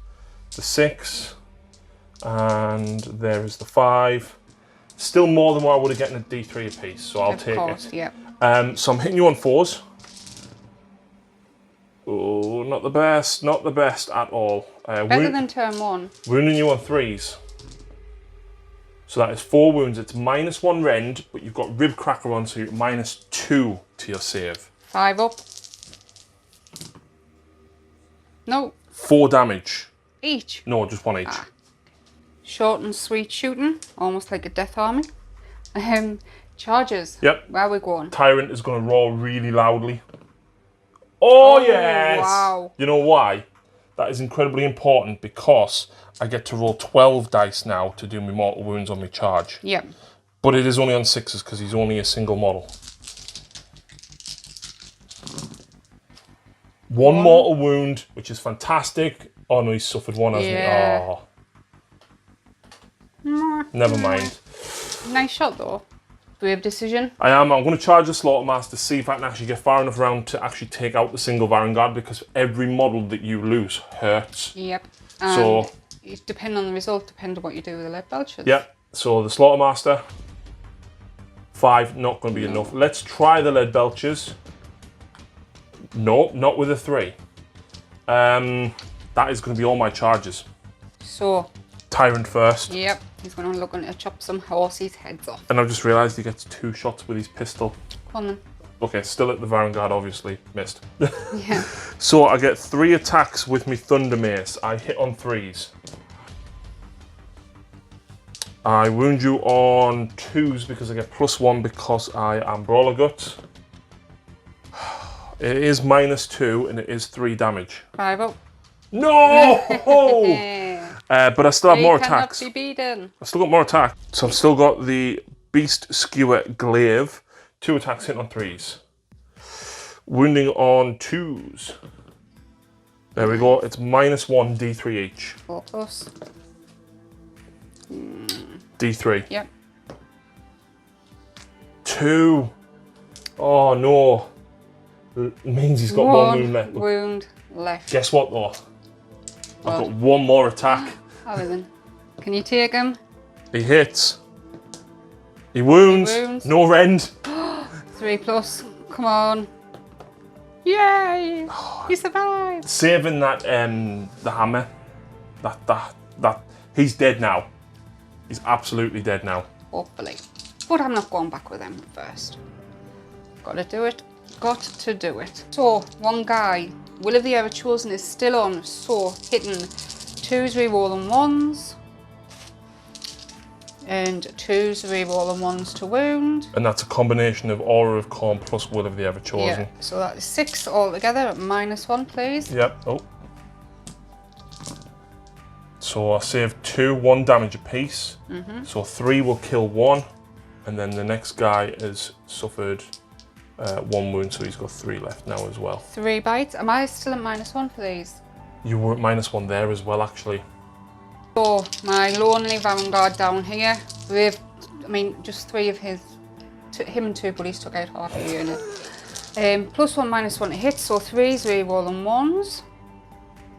Speaker 1: the 6. And there is the 5. Still more than what I would have gotten a D3 apiece, so I'll take it.
Speaker 2: Yeah.
Speaker 1: So I'm hitting you on 4s. Oh, not the best at all.
Speaker 2: Better than turn 1.
Speaker 1: Wounding you on 3s. So that is 4 wounds. It's -1 rend, but you've got Rib Cracker on, so you're -2 to your save.
Speaker 2: 5 up. No.
Speaker 1: 4 damage.
Speaker 2: Each.
Speaker 1: No, just 1 each.
Speaker 2: Ah. Short and sweet shooting, almost like a death army. Charges.
Speaker 1: Yep.
Speaker 2: Where are we going?
Speaker 1: Tyrant is going to roar really loudly. Oh, yes!
Speaker 2: Wow.
Speaker 1: You know why? That is incredibly important because I get to roll 12 dice now to do my mortal wounds on my charge.
Speaker 2: Yep.
Speaker 1: But it is only on 6s because he's only a single model. One mortal wound, which is fantastic. Oh no, he's suffered one, hasn't he? Oh. Never mind.
Speaker 2: Nice shot though. Do we have decision?
Speaker 1: I'm going to charge the Slaughtermaster, see if I can actually get far enough around to actually take out the single Vanguard, because every model that you lose hurts.
Speaker 2: Yep.
Speaker 1: So,
Speaker 2: depending on the result, depending on what you do with the lead belchers.
Speaker 1: Yep. So the Slaughtermaster, 5, not going to be enough. Let's try the lead belchers. No, not with a 3. That is going to be all my charges.
Speaker 2: So.
Speaker 1: Tyrant first.
Speaker 2: Yep. He's going to look to chop some horses' heads off.
Speaker 1: And I've just realised he gets 2 shots with his pistol.
Speaker 2: Come on then.
Speaker 1: Okay, still at the Vanguard, obviously. Missed.
Speaker 2: Yeah.
Speaker 1: So I get 3 attacks with me Thunder Mace. I hit on 3s. I wound you on 2s because I get +1 because I am Brawler Guts. It is -2 and it is 3 damage.
Speaker 2: 5-0.
Speaker 1: No! But I still have more attacks.
Speaker 2: Cannot be beaten.
Speaker 1: I've still got more attack. So I've still got the Beast Skewer Glaive. 2 attacks hitting on 3s. Wounding on 2s. There we go. It's -1 D3 each.
Speaker 2: 4+.
Speaker 1: D3.
Speaker 2: Yep.
Speaker 1: 2. Oh no. It means he's got 1 wound left.
Speaker 2: Wound left.
Speaker 1: Guess what though? I've got 1 more attack.
Speaker 2: How then? Can you take him?
Speaker 1: He hits. He wounds. No rend.
Speaker 2: 3+. Come on. Yay! He survived.
Speaker 1: Saving that the hammer. That he's dead now. He's absolutely dead now.
Speaker 2: Hopefully. But I'm not going back with him first. Got to do it. Got to do it. So, one guy, Will of the Everchosen is still on, so hitting 2s reroll and 1s. And 2s reroll and 1s to wound.
Speaker 1: And that's a combination of Aura of Corn plus Will of the Everchosen.
Speaker 2: Yeah, so that is 6 altogether at -1, please.
Speaker 1: Yep. Oh. So I saved 2, 1 damage apiece. So 3 will kill 1. And then the next guy has suffered 1 wound, so he's got 3 left now as well.
Speaker 2: 3 bites. Am I still at -1 for these?
Speaker 1: You were at -1 there as well, actually.
Speaker 2: So my lonely Vanguard down here. Just 3 of him and 2 buddies took out half a unit. +1, -1 to hit, so 3s reroll and 1s.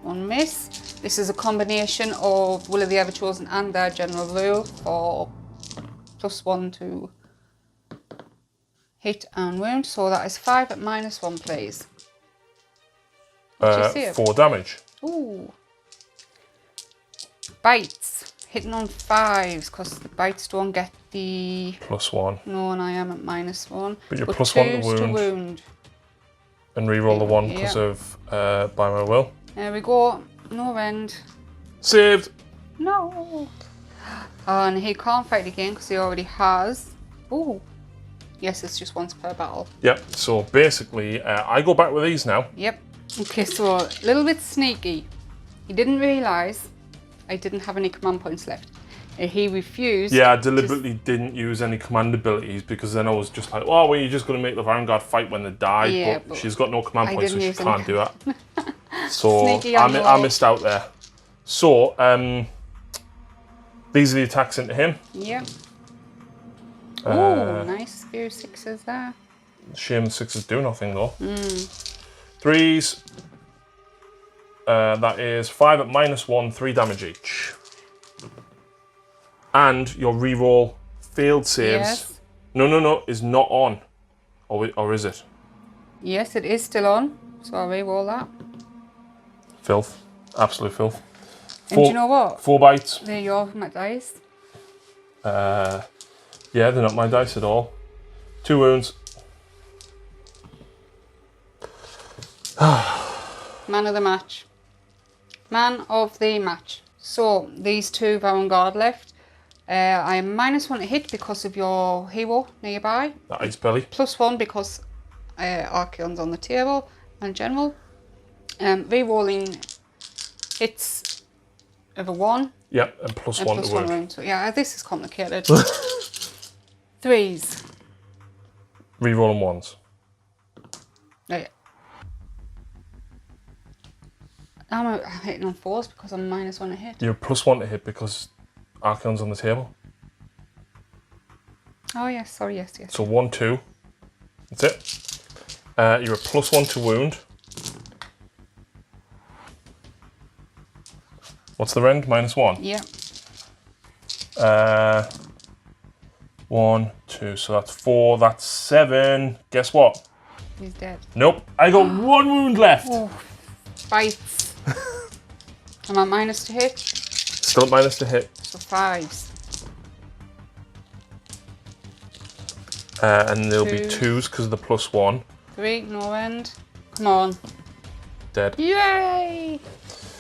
Speaker 2: 1 miss. This is a combination of Will of the Everchosen and their general rule for +1 to hit and wound. So that is 5 at -1, please.
Speaker 1: 4 damage.
Speaker 2: Ooh. Bites. Hitting on 5s, because the bites don't get the...
Speaker 1: +1.
Speaker 2: No, and I am at -1.
Speaker 1: But you're +1 to wound. And reroll the 1 because of By My Will.
Speaker 2: There we go. No rend.
Speaker 1: Saved.
Speaker 2: No. And he can't fight again because he already has. Oh. Yes, it's just once per battle.
Speaker 1: Yep. So basically, I go back with these now.
Speaker 2: Yep. Okay, so a little bit sneaky. He didn't realise I didn't have any command points left. He refused.
Speaker 1: Yeah, I deliberately didn't use any command abilities because then I was just like, oh, well, you're just going to make the Vanguard fight when they die.
Speaker 2: Yeah,
Speaker 1: but she's got no command points, so she
Speaker 2: any
Speaker 1: can't do that. So
Speaker 2: Sneaky
Speaker 1: I missed out there. So these are the attacks into him.
Speaker 2: Yep. Oh, nice few 6s there.
Speaker 1: Shame the 6s do nothing though. 3s. That is 5 at -1, 3 damage each. And your reroll failed saves.
Speaker 2: Yes.
Speaker 1: No, is not on. Or is it?
Speaker 2: Yes, it is still on. So I'll reroll that.
Speaker 1: Filth. Absolute filth.
Speaker 2: And do you know what?
Speaker 1: 4 bites.
Speaker 2: They're your dice.
Speaker 1: Yeah, they're not my dice at all. 2 wounds.
Speaker 2: Man of the match. Man of the match. So these two Vanguard left. I am -1 to hit because of your hero nearby.
Speaker 1: That ice belly.
Speaker 2: +1 because Archeon's on the table and general. Re-rolling hits of a 1.
Speaker 1: Yep, and +1 to wound.
Speaker 2: Round. So yeah, this is complicated. 3s.
Speaker 1: Rerolling 1s.
Speaker 2: Right. I'm hitting on 4s because I'm -1 to hit.
Speaker 1: You're +1 to hit because Archeon's on the table.
Speaker 2: Oh yes, sorry, yes.
Speaker 1: So 1, 2. That's it. You're a +1 to wound. What's the rend? -1?
Speaker 2: Yeah.
Speaker 1: 1, 2, so that's 4, that's 7. Guess what?
Speaker 2: He's dead.
Speaker 1: Nope, I got 1 wound left.
Speaker 2: Oh, bites. I'm at minus to hit.
Speaker 1: Still at minus to hit.
Speaker 2: So 5s.
Speaker 1: And there'll be 2s because of the +1.
Speaker 2: 3, no end. Come on.
Speaker 1: Dead.
Speaker 2: Yay!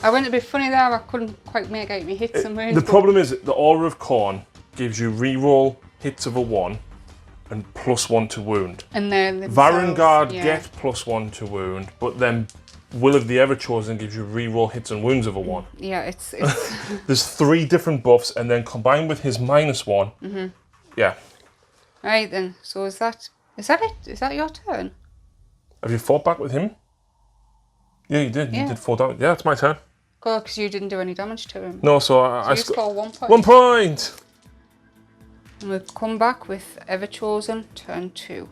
Speaker 2: I went a bit funny there, I couldn't quite make out my hits and wounds.
Speaker 1: The problem is that the Aura of Khorne gives you reroll hits of a 1 and +1 to wound.
Speaker 2: And then
Speaker 1: Varangard get +1 to wound, but then Will of the Everchosen gives you reroll hits and wounds of a 1.
Speaker 2: Yeah, it's
Speaker 1: There's 3 different buffs, and then combined with his -1. Yeah.
Speaker 2: Right then, so is that it? Is that your turn?
Speaker 1: Have you fought back with him? Yeah, you did.
Speaker 2: Yeah.
Speaker 1: You did 4 damage. Yeah, it's my turn.
Speaker 2: Good, because you didn't do any damage to him.
Speaker 1: No, so I
Speaker 2: You score 1 point.
Speaker 1: 1 point!
Speaker 2: And we'll come back with Everchosen, turn 2.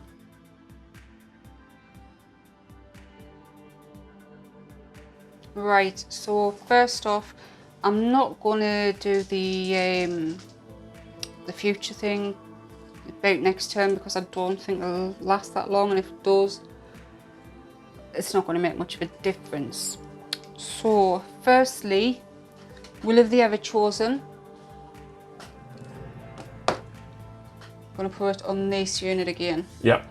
Speaker 2: Right, so first off, I'm not gonna do the future thing about next turn because I don't think it'll last that long, and if it does, it's not going to make much of a difference. So, firstly, Will of the Everchosen. I'm going to put it on this unit again.
Speaker 1: Yep.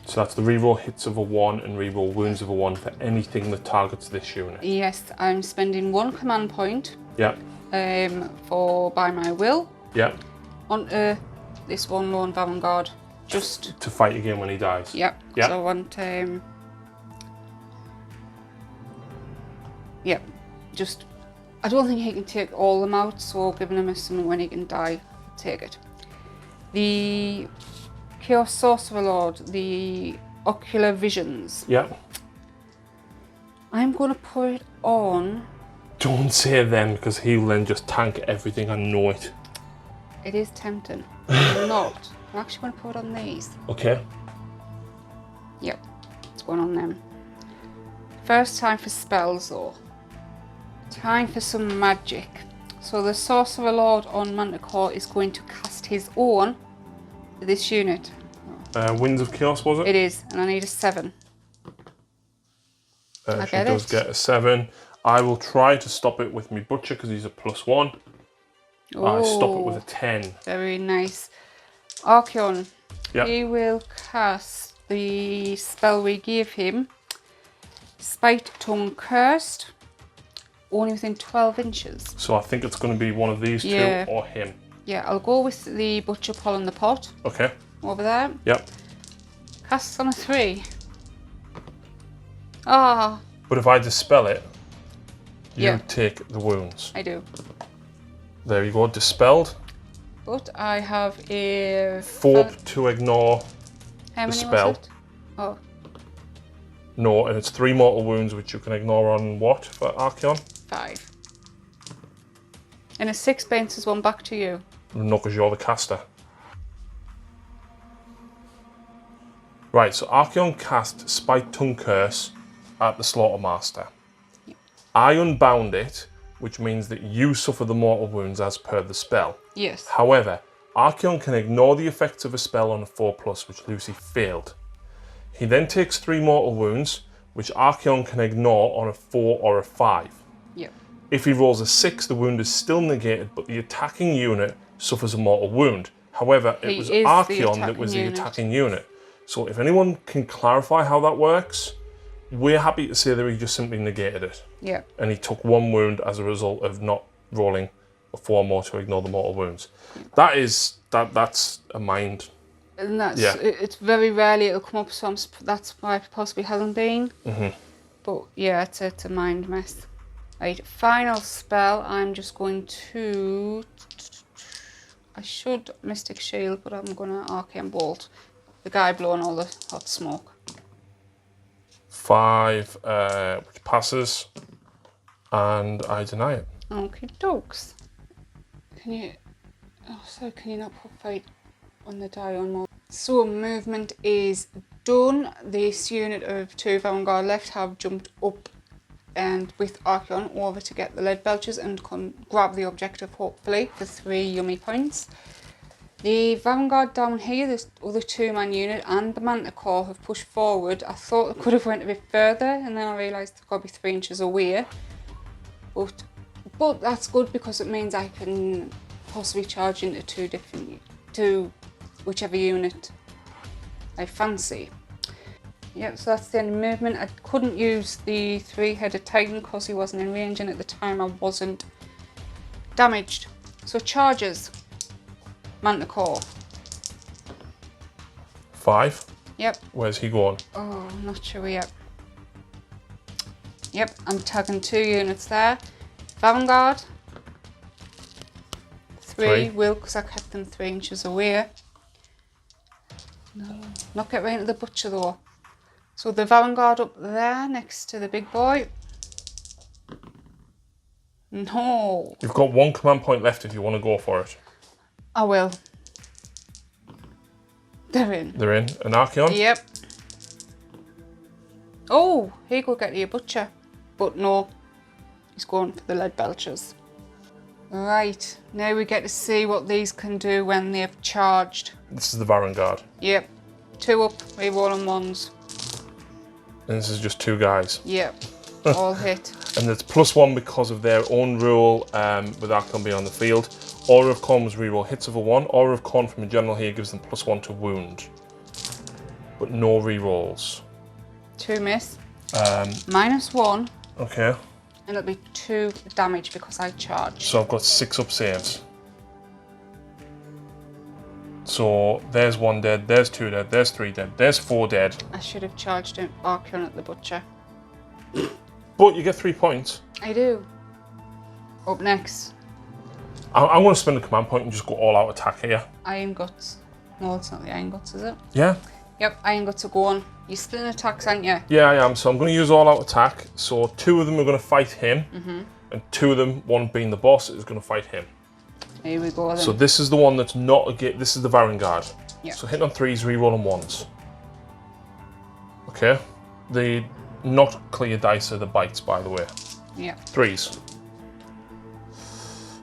Speaker 1: So that's the reroll hits of a 1 and reroll wounds of a 1 for anything that targets this unit.
Speaker 2: Yes, I'm spending 1 command point.
Speaker 1: Yep.
Speaker 2: For by my will.
Speaker 1: Yep.
Speaker 2: Onto this one lone Vanguard. Just
Speaker 1: to fight again when he dies.
Speaker 2: Yep.
Speaker 1: Yep.
Speaker 2: So I want yep. Just I don't think he can take all them out, so giving him something when he can die, take it. The Chaos Sorcerer Lord, the Ocular Visions.
Speaker 1: Yep.
Speaker 2: I'm gonna put it on.
Speaker 1: Don't say them because he'll then just tank everything, I know it.
Speaker 2: It is tempting. I'm not. I'm actually gonna put it on these.
Speaker 1: Okay.
Speaker 2: Yep. It's going on them. First time for spells though. Time for some magic. So the Sorcerer Lord on Manticore is going to cast his own to this unit.
Speaker 1: Winds of Chaos, was it?
Speaker 2: It is, and I need a 7.
Speaker 1: She does get a 7. I will try to stop it with me Butcher because he's a +1. I stop it with a 10.
Speaker 2: Very nice. Archeon.
Speaker 1: Yep.
Speaker 2: He will cast the spell we gave him. Spite Tongue Cursed. Only within 12 inches.
Speaker 1: So I think it's going to be one of these two or him.
Speaker 2: Yeah, I'll go with the Butcher Pull in the pot.
Speaker 1: Okay.
Speaker 2: Over there.
Speaker 1: Yep.
Speaker 2: Casts on a 3. Ah.
Speaker 1: But if I dispel it, you take the wounds.
Speaker 2: I do.
Speaker 1: There you go, dispelled.
Speaker 2: But I have a...
Speaker 1: 4 to ignore the spell.
Speaker 2: Was it? Oh.
Speaker 1: No, and it's 3 mortal wounds which you can ignore on what for Archeon?
Speaker 2: 5. And a 6 bounces 1 back to you.
Speaker 1: No, because you're the caster. Right, so Archeon cast Spite Tongue Curse at the Slaughtermaster.
Speaker 2: Yep.
Speaker 1: I unbound it, which means that you suffer the mortal wounds as per the spell.
Speaker 2: Yes.
Speaker 1: However, Archeon can ignore the effects of a spell on a 4+, which Lucy failed. He then takes 3 mortal wounds, which Archeon can ignore on a 4 or a 5.
Speaker 2: Yep.
Speaker 1: If he rolls a 6, the wound is still negated, but the attacking unit suffers a mortal wound. However, it was Archeon that was the attacking unit. So if anyone can clarify how that works, we're happy to say that he just simply negated it.
Speaker 2: Yeah.
Speaker 1: And he took 1 wound as a result of not rolling a 4 or more to ignore the mortal wounds. That's a mind.
Speaker 2: And that's,
Speaker 1: Yeah.
Speaker 2: it's very rarely it'll come up, so that's why it possibly hasn't been. But yeah, it's a mind mess. Right, final spell, I'm just going to... I should Mystic Shield, but I'm going to Arcane Bolt. The guy blowing all the hot smoke.
Speaker 1: 5, which passes, and I deny it.
Speaker 2: Okay, dokes. Can you... Oh, sorry, can you not put fight on the die on more? So, movement is done. This unit of 2 Vanguard left have jumped up and with Archeon over to get the lead belchers and grab the objective, hopefully, for 3 yummy points. The Vanguard down here, this other 2-man unit, and the Manticore have pushed forward. I thought they could have went a bit further, and then I realised they've got to be 3 inches away. But that's good because it means I can possibly charge into to whichever unit I fancy. Yep, so that's the end of movement. I couldn't use the 3-headed Titan because he wasn't in range, and at the time I wasn't damaged. So charges. Manticore.
Speaker 1: 5.
Speaker 2: Yep.
Speaker 1: Where's he going?
Speaker 2: Oh, I'm not sure yet. Yep, I'm tagging 2 units there. Vanguard. 3 will, because I kept them 3 inches away. No, not get right into the butcher though. So the Vanguard up there next to the big boy. No.
Speaker 1: You've got 1 command point left if you want to go for it.
Speaker 2: I will. They're in.
Speaker 1: They're in. An Archeon?
Speaker 2: Yep. Oh, he could get you a butcher. But no, he's going for the lead belchers. Right, now we get to see what these can do when they've charged.
Speaker 1: This is the Vanguard.
Speaker 2: Yep. 2 up, rerolling 1s.
Speaker 1: And this is just 2 guys.
Speaker 2: Yep, all hit.
Speaker 1: And it's +1 because of their own rule with Archeon being on the field. Aura of Corn was reroll hits of a 1. Aura of Corn from a general here gives them +1 to wound. But no rerolls.
Speaker 2: 2 miss. -1.
Speaker 1: Okay.
Speaker 2: And it'll be 2 damage because I charged.
Speaker 1: So I've got 6 up saves. So there's 1 dead, there's 2 dead, there's 3 dead, there's 4 dead.
Speaker 2: I should have charged an Archeon at the butcher.
Speaker 1: But you get 3 points.
Speaker 2: I do. Up next.
Speaker 1: I'm going to spend a command point and just go all out attack here.
Speaker 2: Iron Guts. No, it's not the Iron Guts, is it?
Speaker 1: Yeah.
Speaker 2: Yep, Iron Guts are going. You're still in attacks, aren't you?
Speaker 1: Yeah, I am. So I'm going to use all out attack. So 2 of them are going to fight him. And 2 of them, one being the boss, is going to fight him.
Speaker 2: Here we go then.
Speaker 1: So this is the one that's not a gate. This is the Vanguard.
Speaker 2: Yep.
Speaker 1: So hitting on 3s, rerolling 1s. Okay. The not clear dice are the bites, by the way.
Speaker 2: Yeah.
Speaker 1: 3s.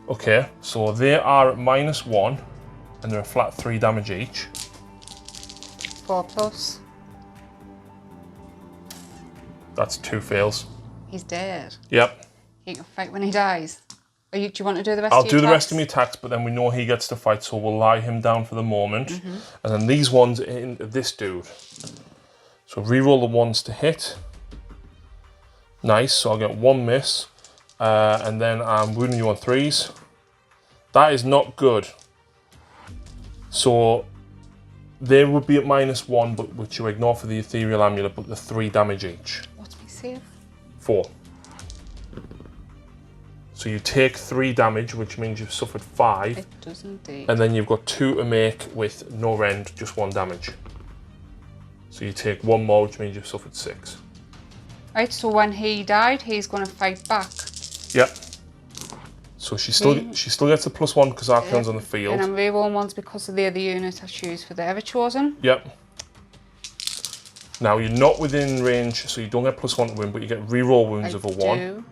Speaker 1: Okay, so they are at -1, and they're a flat 3 damage each.
Speaker 2: 4+.
Speaker 1: That's 2 fails.
Speaker 2: He's dead.
Speaker 1: Yep.
Speaker 2: He can fight when he dies. Do you want to do the rest
Speaker 1: I'll
Speaker 2: of your
Speaker 1: do the rest of
Speaker 2: attacks?
Speaker 1: my attacks, but then we know he gets to fight, so we'll lie him down for the moment. And then these ones in this dude. So reroll the 1s to hit. Nice, so I'll get 1 miss. And then I'm wounding you on 3s. That is not good. So they would be at -1, but which you ignore for the ethereal amulet, but the 3 damage each.
Speaker 2: What's my save?
Speaker 1: 4. So you take 3 damage, which means you've suffered 5.
Speaker 2: It does indeed.
Speaker 1: And then you've got 2 to make with no rend, just 1 damage. So you take 1 more, which means you've suffered 6.
Speaker 2: Right, so when he died, he's going to fight back.
Speaker 1: Yep. So she still gets the +1 because Archeon's on the field.
Speaker 2: And I'm rerolling 1s because of the other unit I choose for the Everchosen.
Speaker 1: Yep. Now you're not within range, so you don't get +1 to win, but you get reroll wounds of a 1.
Speaker 2: Do.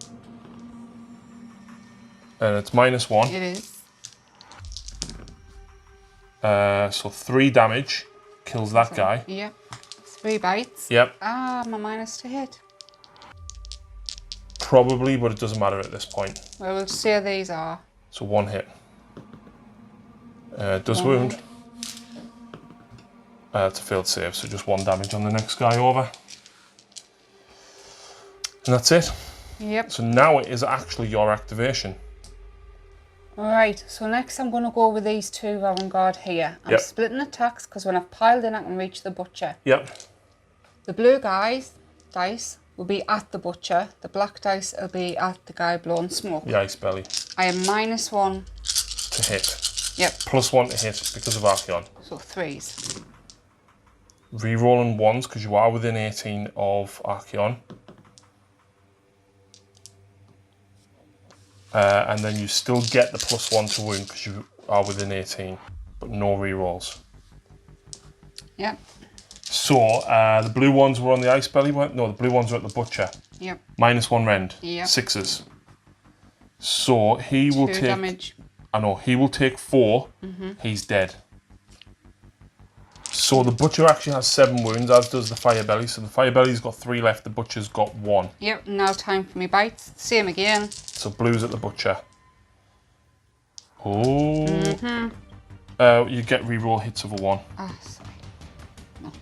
Speaker 1: And it's -1.
Speaker 2: It is.
Speaker 1: So 3 damage kills that guy.
Speaker 2: Yep. 3 bites.
Speaker 1: Yep.
Speaker 2: Ah, my minus to hit.
Speaker 1: Probably, but it doesn't matter at this point.
Speaker 2: Well, we'll see how these are.
Speaker 1: So 1 hit. Does wound. It's a failed save, so just 1 damage on the next guy over. And that's it.
Speaker 2: Yep.
Speaker 1: So now it is actually your activation.
Speaker 2: Right, so next I'm going to go with these two Vanguard here. I'm splitting attacks because when I've piled in I can reach the butcher.
Speaker 1: Yep.
Speaker 2: The blue dice will be at the butcher. The black dice will be at the guy blowing smoke.
Speaker 1: The ice belly.
Speaker 2: I am -1
Speaker 1: to hit.
Speaker 2: Yep.
Speaker 1: +1 to hit because of Archeon.
Speaker 2: So 3s.
Speaker 1: Rerolling 1s because you are within 18 of Archeon. And then you still get the +1 to wound because you are within 18, but no rerolls.
Speaker 2: Yep.
Speaker 1: So the blue ones were on the ice belly. No, the blue ones were at the butcher.
Speaker 2: Yep.
Speaker 1: -1 rend.
Speaker 2: Yep.
Speaker 1: 6s. So he will
Speaker 2: 2
Speaker 1: take.
Speaker 2: damage.
Speaker 1: I know he will take 4. He's dead. So the butcher actually has 7 wounds, as does the fire belly. So the fire belly's got 3 left. The butcher's got 1.
Speaker 2: Yep. Now time for me bites. Same again.
Speaker 1: So blue's at the butcher. Oh. You get reroll hits of a 1.
Speaker 2: Ah, sorry. No.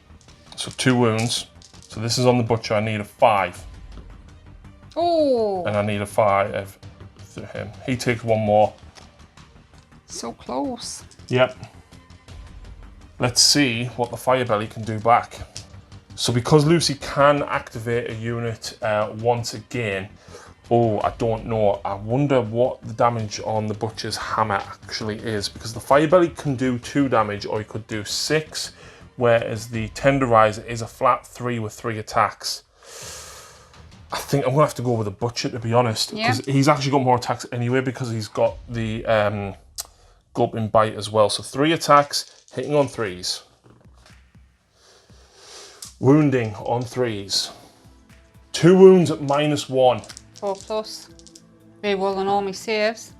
Speaker 1: So 2 wounds. So this is on the butcher. I need a 5.
Speaker 2: Oh.
Speaker 1: And I need a 5 through him. He takes 1 more.
Speaker 2: So close.
Speaker 1: Yep. Let's see what the fire belly can do back. So because Lucy can activate a unit once again, oh, I don't know. I wonder what the damage on the butcher's hammer actually is, because the fire belly can do 2 damage or he could do 6, whereas the tenderizer is a flat 3 with 3 attacks. I think I'm gonna have to go with the butcher, to be honest, because he's actually got more attacks anyway because he's got the gulping bite as well. So 3 attacks, hitting on 3s. Wounding on 3s. 2 wounds at -1.
Speaker 2: 4+. Rerolling all my saves.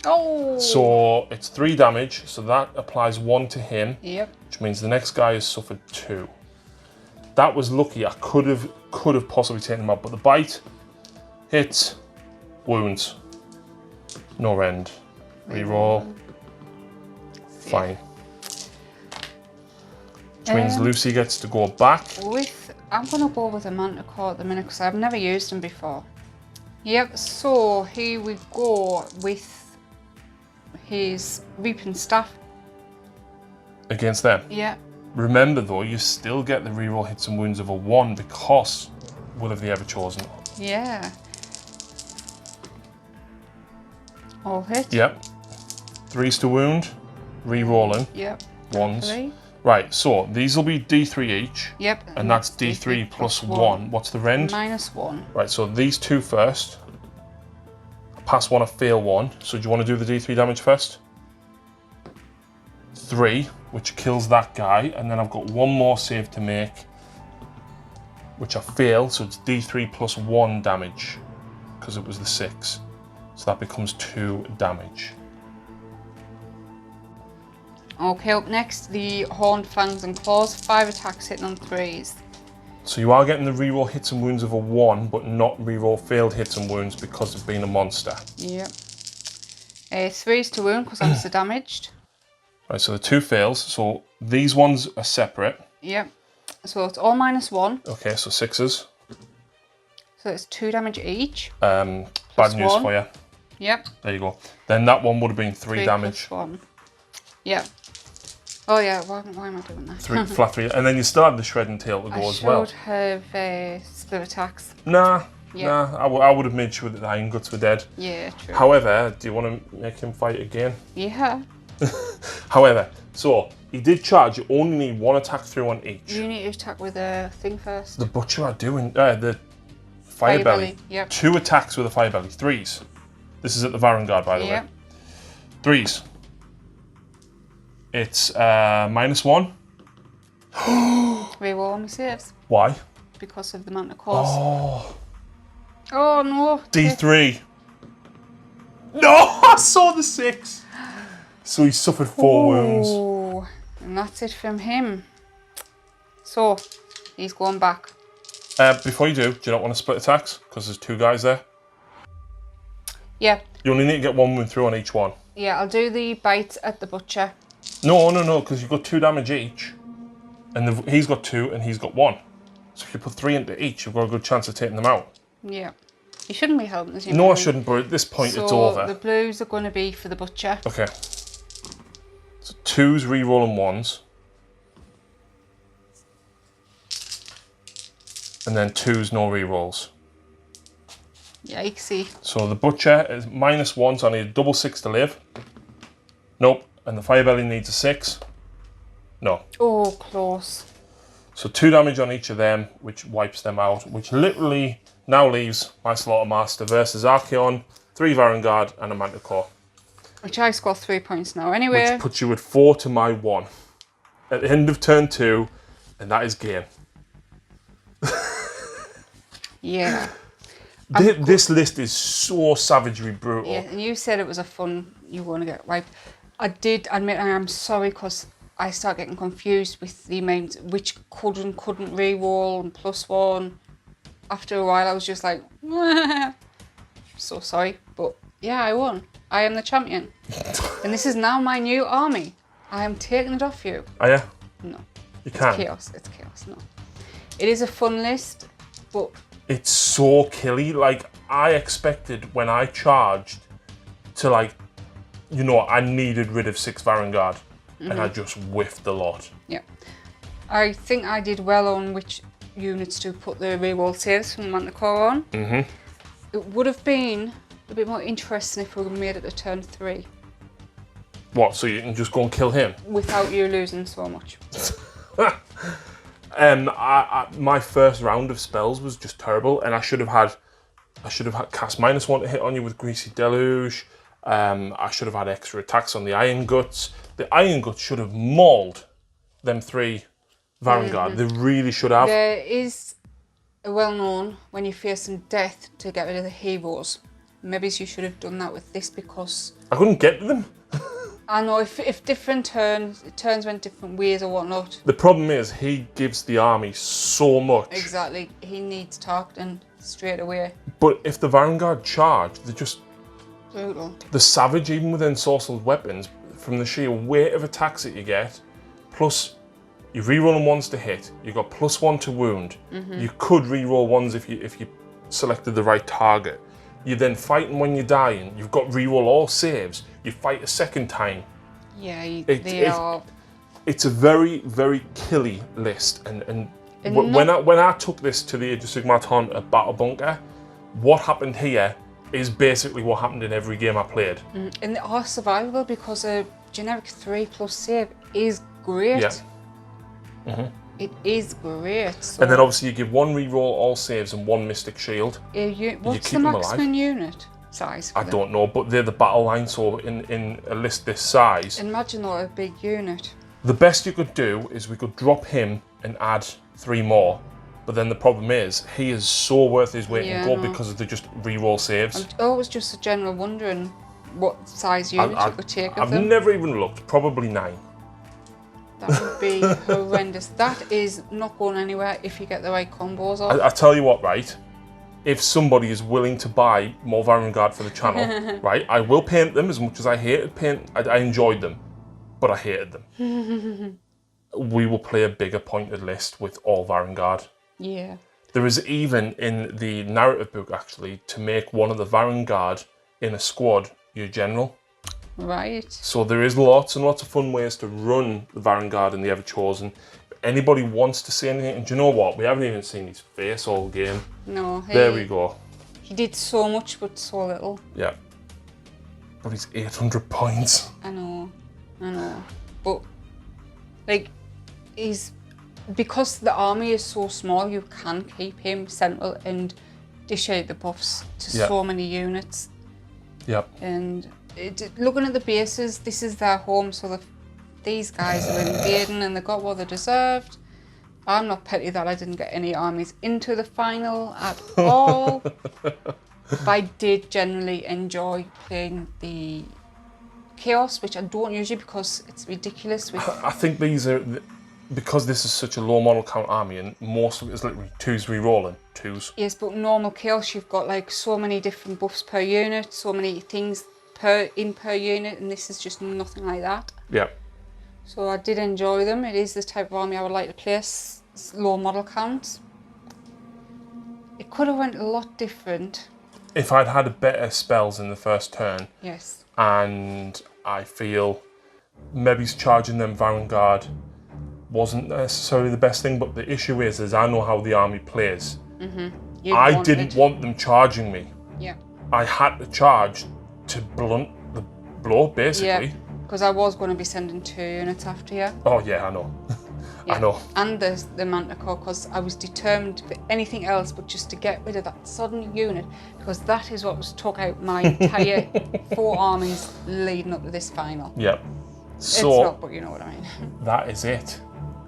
Speaker 2: Oh!
Speaker 1: So it's 3 damage, so that applies 1 to him.
Speaker 2: Yep.
Speaker 1: Which means the next guy has suffered 2. That was lucky. I could have possibly taken him out, but the bite, hits, wounds, no rend, reroll, fine. Which means Lucy gets to go back.
Speaker 2: I'm gonna go with a Manticore at the minute because I've never used him before. Yep. So here we go with his reaping staff
Speaker 1: Against them.
Speaker 2: Yeah.
Speaker 1: Remember though, you still get the reroll hits and wounds of a 1 because Will of the Everchosen.
Speaker 2: Yeah. All hit.
Speaker 1: Yep. 3s to wound, re-rolling.
Speaker 2: Yep.
Speaker 1: 1s.
Speaker 2: 3.
Speaker 1: Right, so these will be D3 each.
Speaker 2: Yep.
Speaker 1: And that's D3 plus 1. What's the rend?
Speaker 2: -1.
Speaker 1: Right, so these 2 first. I pass 1, I fail 1. So do you want to do the D3 damage first? 3, which kills that guy. And then I've got 1 more save to make, which I fail. So it's D3 plus 1 damage, because it was the 6. So that becomes 2 damage.
Speaker 2: Okay, up next, the Horned Fangs and Claws. 5 attacks hitting on 3s.
Speaker 1: So you are getting the reroll hits and wounds of a 1, but not reroll failed hits and wounds because of being a monster.
Speaker 2: Yep. 3s to wound because I'm so damaged.
Speaker 1: Right, so the 2 fails. So these ones are separate.
Speaker 2: Yep. So it's all -1.
Speaker 1: Okay, so 6s.
Speaker 2: So it's 2 damage each.
Speaker 1: Bad news
Speaker 2: 1.
Speaker 1: for you.
Speaker 2: Yep.
Speaker 1: There you go. Then that one would have been 3 damage.
Speaker 2: 1. Yep. Oh yeah, why am I doing that?
Speaker 1: 3 flat 3, and then you still have the shredding tail to go as well.
Speaker 2: I should have split attacks.
Speaker 1: Nah,
Speaker 2: Yeah.
Speaker 1: nah. I would have made sure that the Iron Guts were dead.
Speaker 2: Yeah, true.
Speaker 1: However, do you want to make him fight again?
Speaker 2: Yeah.
Speaker 1: However, so he did charge. You only need 1 attack through on each.
Speaker 2: You need to attack with a thing first.
Speaker 1: The butcher are doing the fire belly.
Speaker 2: Yep.
Speaker 1: 2 attacks with a fire belly. 3s. This is at the Varangard, by the way.
Speaker 2: Yep.
Speaker 1: 3s. It's -1.
Speaker 2: Reroll all my saves
Speaker 1: Why?
Speaker 2: because of the amount of claws.
Speaker 1: Oh.
Speaker 2: Oh no.
Speaker 1: D3. No, I saw the 6. So he suffered 4 wounds.
Speaker 2: Oh, and that's it from him. So he's going back.
Speaker 1: Before you do you not want to split attacks? Because there's 2 guys there.
Speaker 2: Yeah.
Speaker 1: You only need to get 1 wound through on each one.
Speaker 2: Yeah, I'll do the bites at the butcher.
Speaker 1: No, because you've got 2 damage each. And he's got 2 and he's got 1. So if you put 3 into each, you've got a good chance of taking them out.
Speaker 2: Yeah. You shouldn't be helping us.
Speaker 1: No, I shouldn't, but at this point it's over.
Speaker 2: So the blues are going to be for the butcher.
Speaker 1: Okay. So 2s, reroll, and 1s. And then 2s, no rerolls.
Speaker 2: Yikesy.
Speaker 1: So the butcher is -1, so I need a double 6 to live. Nope. And the firebelly needs a 6. No.
Speaker 2: Oh, close.
Speaker 1: So 2 damage on each of them, which wipes them out, which literally now leaves my Slaughtermaster versus Archeon, 3 Varangard, and a Manticore.
Speaker 2: Which I score 3 points now anyway.
Speaker 1: Which puts you at 4 to my 1. At the end of turn 2, and that is game.
Speaker 2: Yeah.
Speaker 1: This list is so savagely brutal.
Speaker 2: Yeah, and you said it was a fun, you want to get wiped. I did admit I am sorry because I start getting confused with the amounts which couldn't re-roll and +1. After a while I was just like, so sorry. But yeah, I won. I am the champion. And this is now my new army. I am taking it off you.
Speaker 1: Oh yeah?
Speaker 2: No.
Speaker 1: You can't.
Speaker 2: It's chaos, no. It is a fun list, but...
Speaker 1: It's so killy. Like, I expected when I charged to, like, you know, I needed rid of 6 Varangard. And I just whiffed a lot.
Speaker 2: Yeah. I think I did well on which units to put the reroll saves from the Manticore on. It would have been a bit more interesting if we would have made it to turn 3.
Speaker 1: What, so you can just go and kill him?
Speaker 2: Without you losing so much.
Speaker 1: My first round of spells was just terrible, and I should have had cast -1 to hit on you with Greasy Deluge. I should have had extra attacks on the Iron Guts. The Iron Guts should have mauled them 3 Varangard. They really should have.
Speaker 2: There is a well-known when you face some death to get rid of the heroes. Maybe you should have done that with this because...
Speaker 1: I couldn't get to them.
Speaker 2: I know, if different turns went different ways or whatnot.
Speaker 1: The problem is he gives the army so much.
Speaker 2: Exactly. He needs targeting straight away.
Speaker 1: But if the Varangard charge, they're just...
Speaker 2: Brutal.
Speaker 1: The savage, even with ensorcelled weapons, from the sheer weight of attacks that you get, plus you re-roll 1s to hit, you got +1 to wound. You could re-roll 1s if you selected the right target. You're then fighting when you're dying. You've got re-roll all saves. You fight a second time.
Speaker 2: Yeah,
Speaker 1: are. It's a very, very killy list. And when I took this to the Age of Sigmar tournament at Battle Bunker, what happened here is basically what happened in every game I played.
Speaker 2: And they are survivable because a generic 3+ save is great.
Speaker 1: Yeah.
Speaker 2: It is great. So
Speaker 1: and then obviously you give 1 reroll all saves and 1 mystic shield.
Speaker 2: What's the maximum unit size?
Speaker 1: I don't know, but they're the battle line, so in a list this size.
Speaker 2: Imagine what a big unit.
Speaker 1: The best you could do is we could drop him and add 3 more. But then the problem is, he is so worth his weight in gold because of the just reroll saves.
Speaker 2: I'm always just a general wondering what size unit you could take of them.
Speaker 1: I've never even looked, probably 9.
Speaker 2: That would be horrendous. That is not going anywhere if you get the right combos off.
Speaker 1: I tell you what, right? If somebody is willing to buy more Varangard for the channel, right? I will paint them as much as I hated paint. I enjoyed them, but I hated them. We will play a bigger pointed list with all Varangard.
Speaker 2: Yeah.
Speaker 1: There is even in the narrative book, actually, to make one of the Varangard in a squad your general.
Speaker 2: Right.
Speaker 1: So there is lots and lots of fun ways to run the Varangard and the Everchosen. If anybody wants to see anything, and do you know what? We haven't even seen his face all game.
Speaker 2: No.
Speaker 1: There we go.
Speaker 2: He did so much but so little.
Speaker 1: Yeah. But he's 800 points.
Speaker 2: I know. But, like, because the army is so small, you can keep him central and dish out the buffs to so many units.
Speaker 1: Yep.
Speaker 2: And looking at the bases, this is their home, so these guys are invading and they got what they deserved. I'm not petty that I didn't get any armies into the final at all. But I did generally enjoy playing the Chaos, which I don't usually because it's ridiculous.
Speaker 1: I think these are, because this is such a low model count army and most of it is literally 2s re-rolling, 2s.
Speaker 2: Yes, but normal Chaos, you've got like so many different buffs per unit, so many things per unit, and this is just nothing like that.
Speaker 1: Yeah.
Speaker 2: So I did enjoy them. It is the type of army I would like to play, low model count. It could have went a lot different,
Speaker 1: if I'd had better spells in the first turn,
Speaker 2: Yes.
Speaker 1: and I feel maybe charging them Vanguard wasn't necessarily the best thing, but the issue is I know how the army plays. I didn't want them charging me.
Speaker 2: Yeah.
Speaker 1: I had to charge to blunt the blow, basically.
Speaker 2: Yeah, because I was going to be sending 2 units after you.
Speaker 1: Oh yeah, I know.
Speaker 2: Yeah.
Speaker 1: I know.
Speaker 2: And the Manticore, because I was determined for anything else but just to get rid of that sudden unit, because that is what was took out my entire 4 armies leading up to this final.
Speaker 1: Yeah. So
Speaker 2: it's not, but you know what I mean.
Speaker 1: that is it.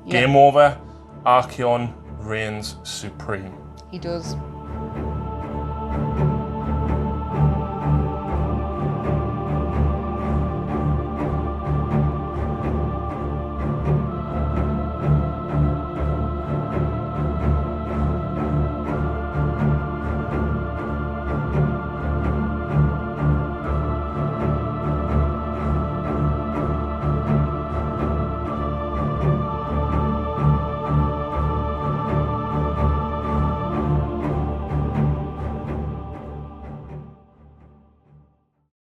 Speaker 2: Yeah.
Speaker 1: Game over. Archeon reigns supreme.
Speaker 2: He does.